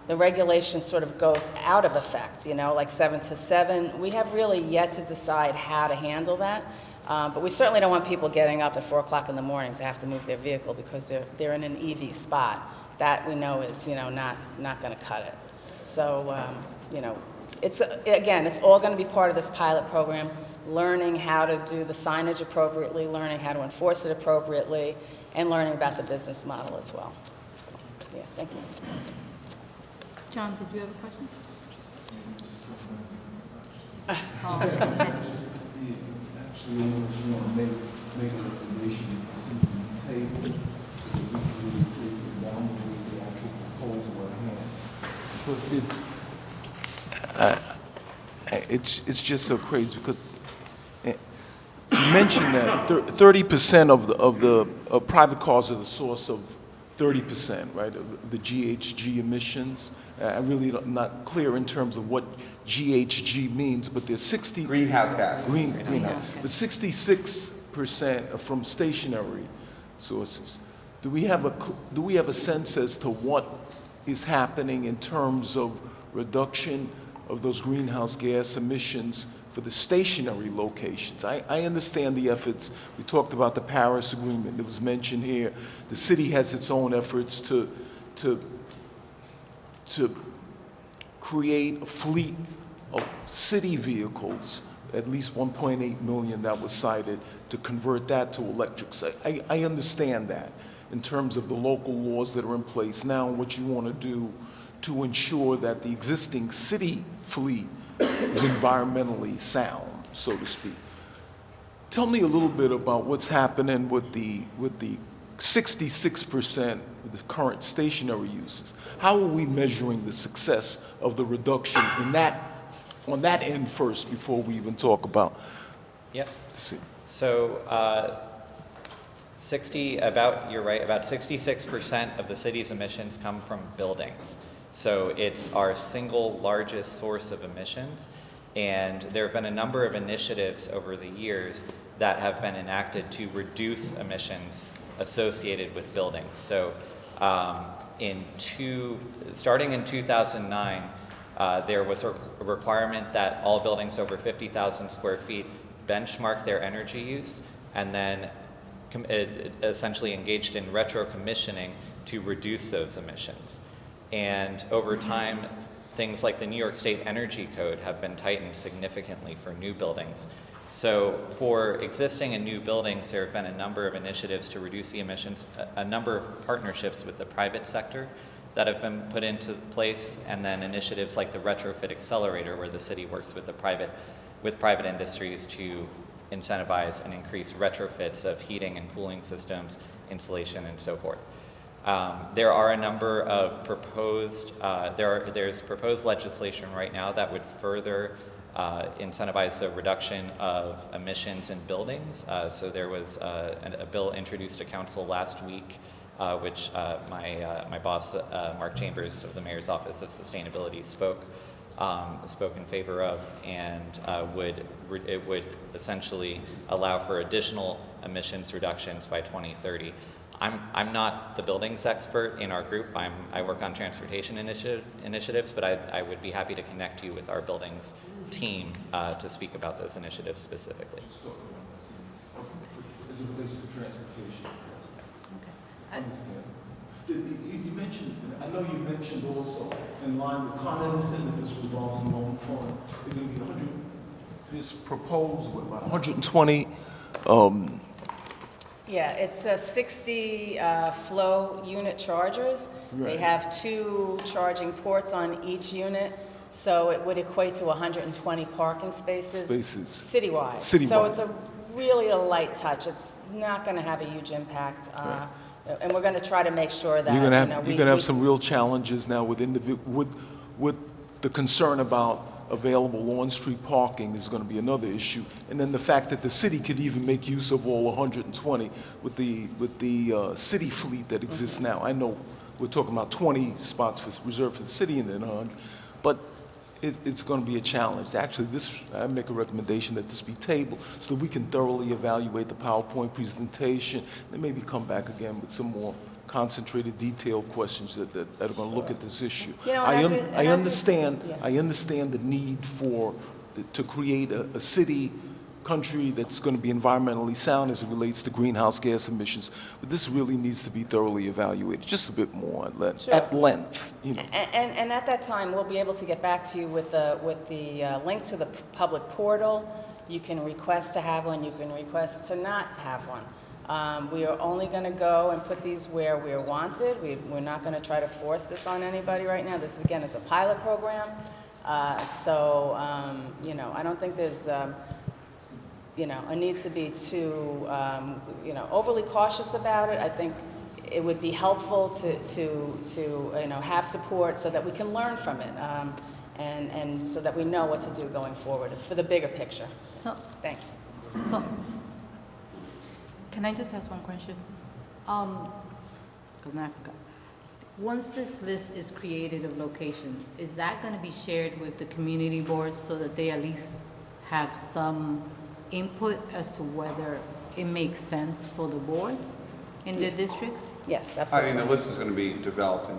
the regulation sort of goes out of effect, like 7 to 7, we have really yet to decide how to handle that. But we certainly don't want people getting up at 4 o'clock in the morning to have to move their vehicle because they're in an EV spot. That we know is not going to cut it. So it's all going to be part of this pilot program, learning how to do the signage appropriately, learning how to enforce it appropriately, and learning about the business model as well. Yeah, thank you. John, did you have a question? Actually, almost want to make a recommendation to the table so that we can really take it down with the actual proposal at hand. Because it's just so crazy because you mentioned that 30% of private cars are the source of 30%, right, of the GHG emissions. I'm really not clear in terms of what GHG means, but there's 60... Greenhouse gases. Greenhouse. But 66% are from stationary sources. Do we have a sense as to what is happening in terms of reduction of those greenhouse gas emissions for the stationary locations? I understand the efforts. We talked about the Paris Agreement. It was mentioned here. The city has its own efforts to create a fleet of city vehicles, at least 1.8 million that was cited, to convert that to electric. So I understand that in terms of the local laws that are in place now and what you want to do to ensure that the existing city fleet is environmentally sound, so to speak. Tell me a little bit about what's happening with the 66% of the current stationary uses. How are we measuring the success of the reduction in that, on that end first, before we even talk about? Yep. So you're right, about 66% of the city's emissions come from buildings. So it's our single largest source of emissions. And there have been a number of initiatives over the years that have been enacted to reduce emissions associated with buildings. So starting in 2009, there was a requirement that all buildings over 50,000 square feet benchmark their energy use and then essentially engaged in retro-commissioning to reduce those emissions. And over time, things like the New York State Energy Code have been tightened significantly for new buildings. So for existing and new buildings, there have been a number of initiatives to reduce the emissions, a number of partnerships with the private sector that have been put into place, and then initiatives like the Retrofit Accelerator, where the city works with private industries to incentivize and increase retrofits of heating and cooling systems, insulation, and so forth. There are a number of there's proposed legislation right now that would further incentivize the reduction of emissions in buildings. So there was a bill introduced to council last week, which my boss, Mark Chambers of the Mayor's Office of Sustainability spoke in favor of, and it would essentially allow for additional emissions reductions by 2030. I'm not the buildings expert in our group. I work on transportation initiatives, but I would be happy to connect you with our buildings team to speak about those initiatives specifically. As it relates to transportation. Okay. Understand. You mentioned, I know you mentioned also, in line with Con Edison, that this revolving loan fund, it's going to be this proposed with about 120. Yeah, it's 60 flow unit chargers. Right. They have 2 charging ports on each unit, so it would equate to 120 parking spaces. Citywide. So it's really a light touch. It's not going to have a huge impact. Right. And we're going to try to make sure that You're going to have some real challenges now with the concern about available on-street parking is going to be another issue, and then the fact that the city could even make use of all 120 with the city fleet that exists now. I know we're talking about 20 spots reserved for the city and then 100, but it's going to be a challenge. Actually, I make a recommendation that this be tabled so that we can thoroughly evaluate the PowerPoint presentation and maybe come back again with some more concentrated, detailed questions that are going to look at this issue. You know, I understand the need to create a city, country that's going to be environmentally sound as it relates to greenhouse gas emissions, but this really needs to be thoroughly evaluated, just a bit more at length. You know. And at that time, we'll be able to get back to you with the link to the public portal. You can request to have one. You can request to not have one. We are only going to go and put these where we're wanted. We're not going to try to force this on anybody right now. This, again, is a pilot program. You know, I don't think there's, you know, a need to be too, you know, overly cautious about it. I think it would be helpful to you know, have support so that we can learn from it, and so that we know what to do going forward for the bigger picture. So, Thanks. So Can I just ask one question? Because I forgot. Once this list is created of locations, is that going to be shared with the community boards so that they at least have some input as to whether it makes sense for the boards in their districts? Yes, I absolutely. mean, the list is going to be developed in,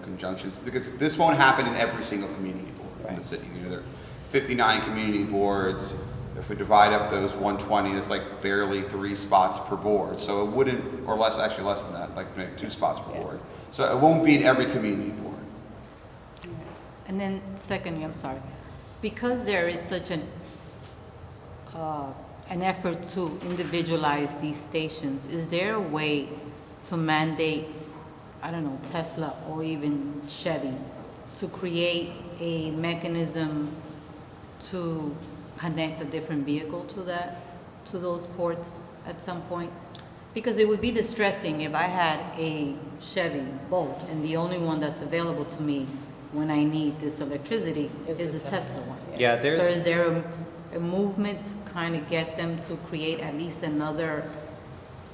conjunctions, because this won't happen in every single community board in the city. There are 59 community boards. If we divide up those 120, it's like barely 3 spots per board. So it wouldn't, or less, actually less than that, like maybe 2 spots per board. So it won't be in every community board. And then secondly, I'm sorry, because there is such an effort to individualize these stations, is there a way to mandate, I don't know, Tesla or even Chevy, to create a mechanism to connect a different vehicle to those ports at some point? Because it would be distressing if I had a Chevy Bolt and the only one that's available to me when I need this electricity is the Tesla one. Yeah, So is there a movement to kind of get them to create at least another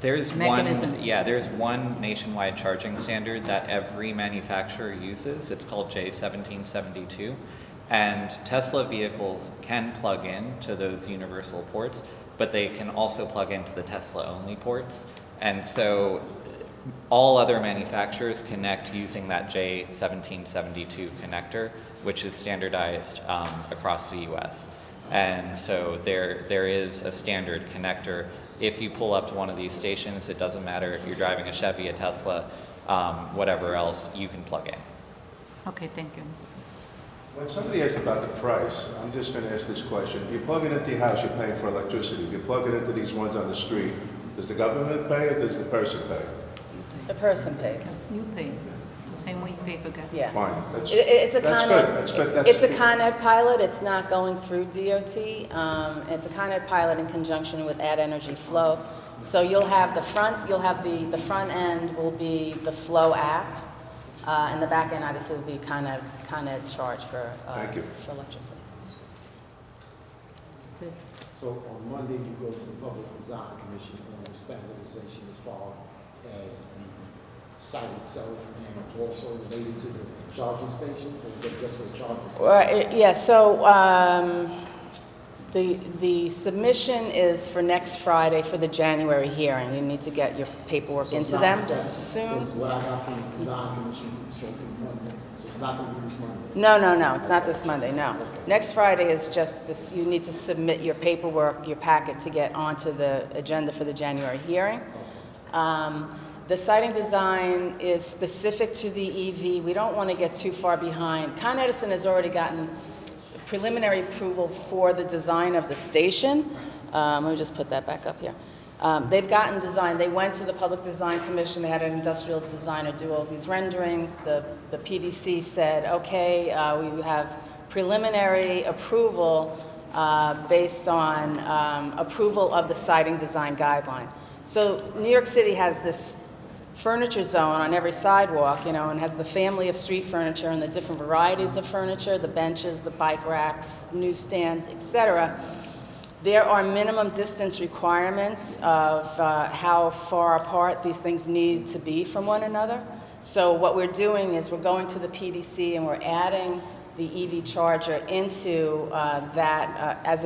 mechanism? There's one nationwide charging standard that every manufacturer uses. It's called J1772. And Tesla vehicles can plug in to those universal ports, but they can also plug into the Tesla-only ports. And so all other manufacturers connect using that J1772 connector, which is standardized across the US. And so there is a standard connector. If you pull up to one of these stations, it doesn't matter if you're driving a Chevy, a Tesla, whatever else, you can plug in. Okay, thank you. When somebody asked about the price, I'm just going to ask this question. If you plug it into your house, you're paying for electricity. If you plug it into these ones on the street, does the government pay or does the person pay? The person pays. You pay, the same way you pay for gas. Yeah. Fine. That's It's a that's kind good. of, That's good. That's it's a good. Con Ed pilot, it's not going through DOT. It's a Con Ed pilot in conjunction with Add Energy Flow. So you'll have the front front end will be the Flow app, and the back end obviously will be Con Ed charge for electricity. So on Monday, you go to the Public Design Commission on the standardization as far as the site itself and also related to the charging station, or is it just for the charging station? Yeah, so the submission is for next Friday for the January hearing. You need to get your paperwork So it's into not them the second, soon. because what I got from the Design Commission, so it's not going to be this Monday. No, it's not this Monday, no. Next Friday is just this, you need to submit your paperwork, your packet to get onto the agenda for the January hearing. The siting design is specific to the EV. We don't want to get too far behind. Con Edison has already gotten preliminary approval for the design of the station. Let me just put that back up here. They've gotten design. They went to the Public Design Commission. They had an industrial designer do all these renderings. The PDC said, okay, we have preliminary approval based on approval of the siting design guideline. So New York City has this furniture zone on every sidewalk, and has the family of street furniture and the different varieties of furniture, the benches, the bike racks, newsstands, etc. There are minimum distance requirements of how far apart these things need to be from one another. So what we're doing is we're going to the PDC and we're adding the EV charger into that as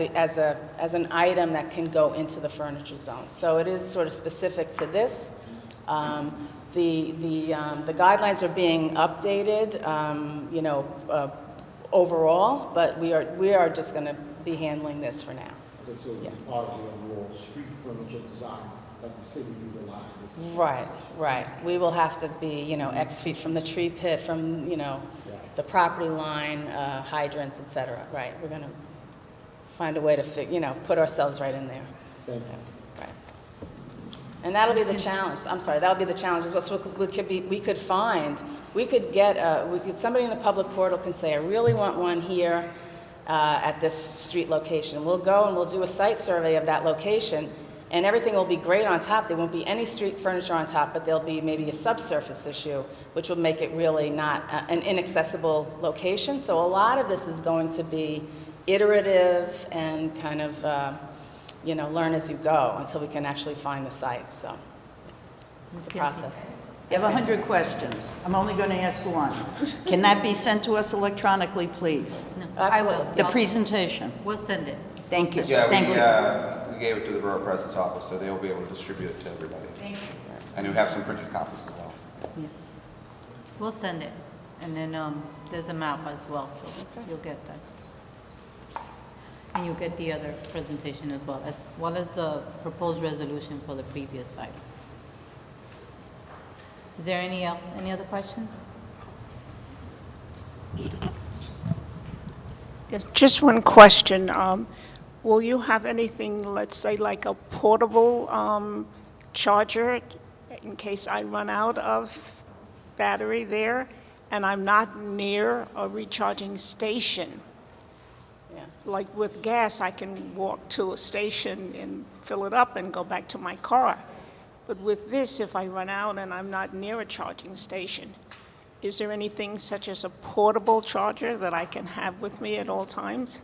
an item that can go into the furniture zone. So it is sort of specific to this. The guidelines are being updated, overall, but we are just going to be handling this for now. Okay, so it's part of the overall street furniture design that the city utilizes. Right. We will have to be, X feet from the tree pit, from, the property line, hydrants, et cetera. Right. We're going to find a way to put ourselves right in there. Thank you. Right. And that'll be the challenge. I'm sorry, that'll be the challenge. Is what we could get, somebody in the public portal can say, I really want one here at this street location. We'll go and we'll do a site survey of that location, and everything will be great on top. There won't be any street furniture on top, but there'll be maybe a subsurface issue, which will make it really not an inaccessible location. So a lot of this is going to be iterative and kind of, learn as you go until we can actually find the sites, so it's a process. I have 100 questions. I'm only going to ask one. Can that be sent to us electronically, please? No, I will. The presentation. We'll send it. Thank you. Yeah, Thank you. we gave it to the Borough President's office, so they'll be able to distribute it to everybody. Thank you. And you have some printed copies as well. Yeah. We'll send it. And then there's a map as well, so you'll get that. And you'll get the other presentation as well as the proposed resolution for the previous site. Is there any other questions? Yes, just one question. Will you have anything, let's say, like a portable charger in case I run out of battery there and I'm not near a recharging station? Yeah. Like with gas, I can walk to a station and fill it up and go back to my car. But with this, if I run out and I'm not near a charging station, is there anything such as a portable charger that I can have with me at all times?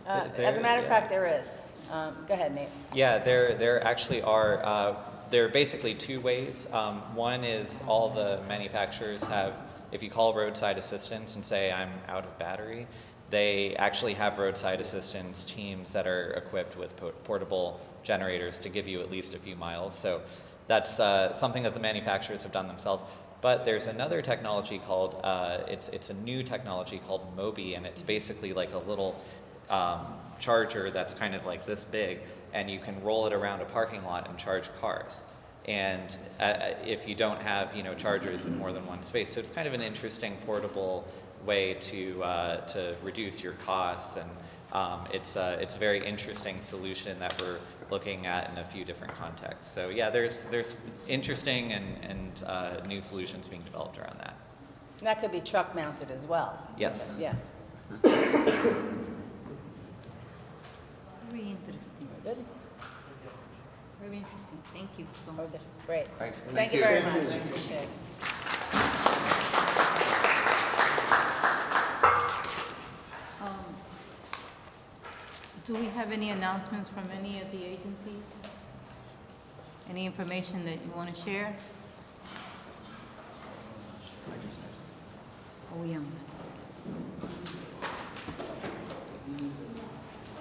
As a matter of fact, there is. Go ahead, Nate. Yeah, there actually are. There are basically two ways. One is all the manufacturers have, if you call roadside assistance and say, I'm out of battery, they actually have roadside assistance teams that are equipped with portable generators to give you at least a few miles. So that's something that the manufacturers have done themselves. But there's another technology called, it's a new technology called Mobi, and it's basically like a little charger that's kind of like this big, and you can roll it around a parking lot and charge cars. And if you don't have, chargers in more than one space. So it's kind of an interesting portable way to reduce your costs, and it's a very interesting solution that we're looking at in a few different contexts. So yeah, there's interesting and new solutions being developed around that. And that could be truck mounted as well. Yes. Yeah. Very interesting. Good. Very interesting. Thank you so much. Okay, great. Thank you you. very much. Appreciate it. Do we have any announcements from any of the agencies? Any information that you want to share? Oh, yeah.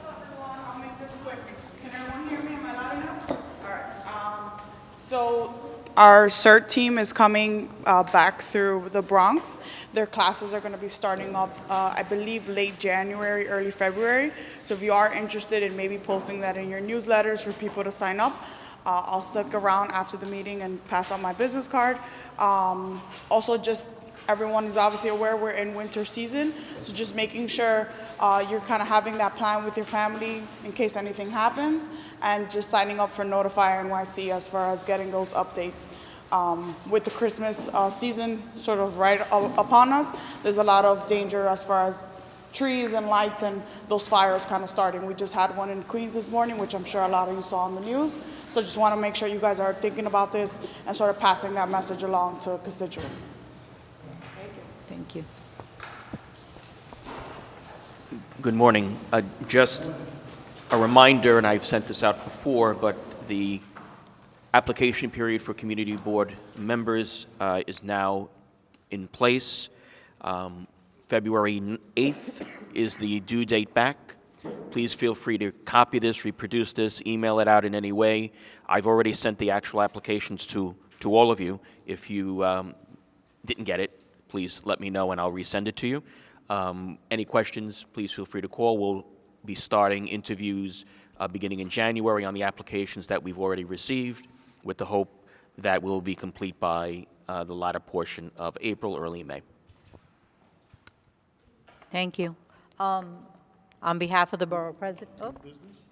I'll make this quick. Can everyone hear me? Am I loud enough? All right. So our CERT team is coming back through the Bronx. Their classes are going to be starting up, I believe, late January, early February. So if you are interested in maybe posting that in your newsletters for people to sign up, I'll stick around after the meeting and pass out my business card. Also, just everyone is obviously aware we're in winter season, so just making sure you're kind of having that plan with your family in case anything happens, and just signing up for Notify NYC as far as getting those updates. With the Christmas season sort of right upon us, there's a lot of danger as far as trees and lights and those fires kind of starting. We just had one in Queens this morning, which I'm sure a lot of you saw on the news. So just want to make sure you guys are thinking about this and sort of passing that message along to constituents. Thank you. Good morning. Just a reminder, and I've sent this out before, but the application period for community board members is now in place. February 8th is the due date back. Please feel free to copy this, reproduce this, email it out in any way. I've already sent the actual applications to all of you. If you didn't get it, please let me know and I'll resend it to you. Any questions, please feel free to call. We'll be starting interviews beginning in January on the applications that we've already received, with the hope that we'll be complete by the latter portion of April, early May. Thank you. On behalf of the borough president, Business?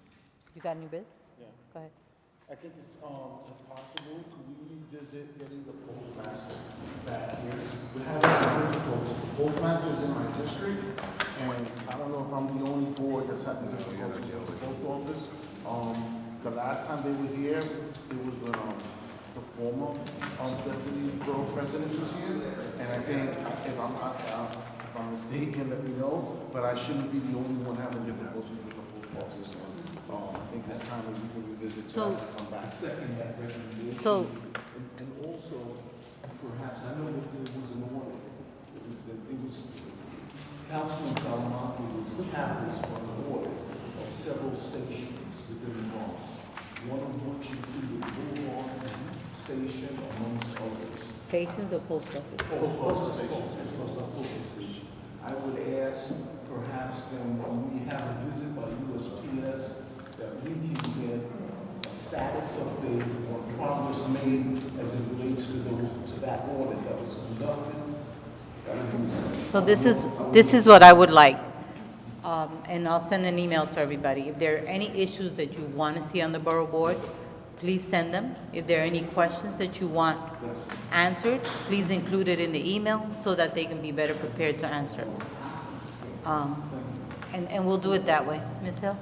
you got any business? Yeah. Go ahead. I think it's impossible to revisit getting the postmaster back here. We have some difficulties. The postmaster is in my district, and I don't know if I'm the only board that's having difficulties with the post office. The last time they were here, it was when the former deputy borough president was here, and I think if If I'm mistaken, let me know, but I shouldn't be the only one having difficulties with the post office. I think it's time that we can revisit that and come back. Second that recommendation. So- And also, perhaps, I know that there was an order, it was Councilman Salamanca was a catalyst for an order of several stations within the Bronx, one of which included Borough Station, amongst others. Stations or post office? Postal station. I would ask perhaps then when we have a visit by USPS that we can get a status update on progress made as it relates to that audit that was conducted. So this is what I would like, and I'll send an email to everybody. If there are any issues that you want to see on the borough board, please send them. If there are any questions that you want answered, please include it in the email so that they can be better prepared to answer. And we'll do it that way. Ms. Hill?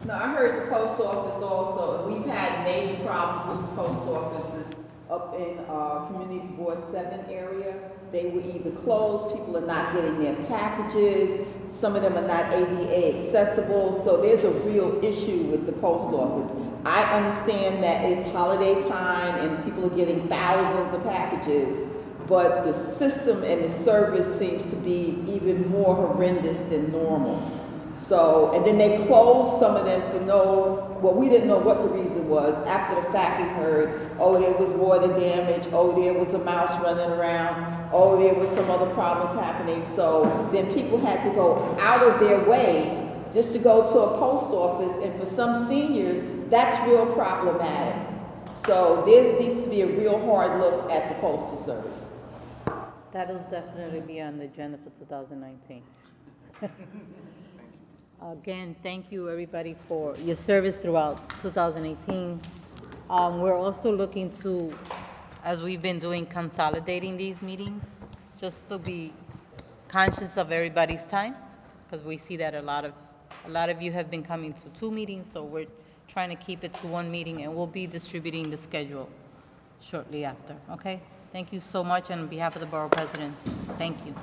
No, I heard the post office also. We've had major problems with the post offices up in Community Board 7 area. They were either closed, people are not getting their packages, some of them are not ADA accessible, so there's a real issue with the post office. I understand that it's holiday time and people are getting thousands of packages, but the system and the service seems to be even more horrendous than normal. So, and then they closed some of them for we didn't know what the reason was. After the fact, we heard, oh, there was water damage, oh, there was a mouse running around, oh, there was some other problems happening. So then people had to go out of their way just to go to a post office, and for some seniors, that's real problematic. So there needs to be a real hard look at the postal service. That'll definitely be on the agenda for 2019. Again, thank you everybody for your service throughout 2018. We're also looking to, as we've been doing, consolidating these meetings, just to be conscious of everybody's time, because we see that a lot of you have been coming to 2 meetings, so we're trying to keep it to 1 meeting, and we'll be distributing the schedule shortly after, okay? Thank you so much, and on behalf of the borough presidents, thank you.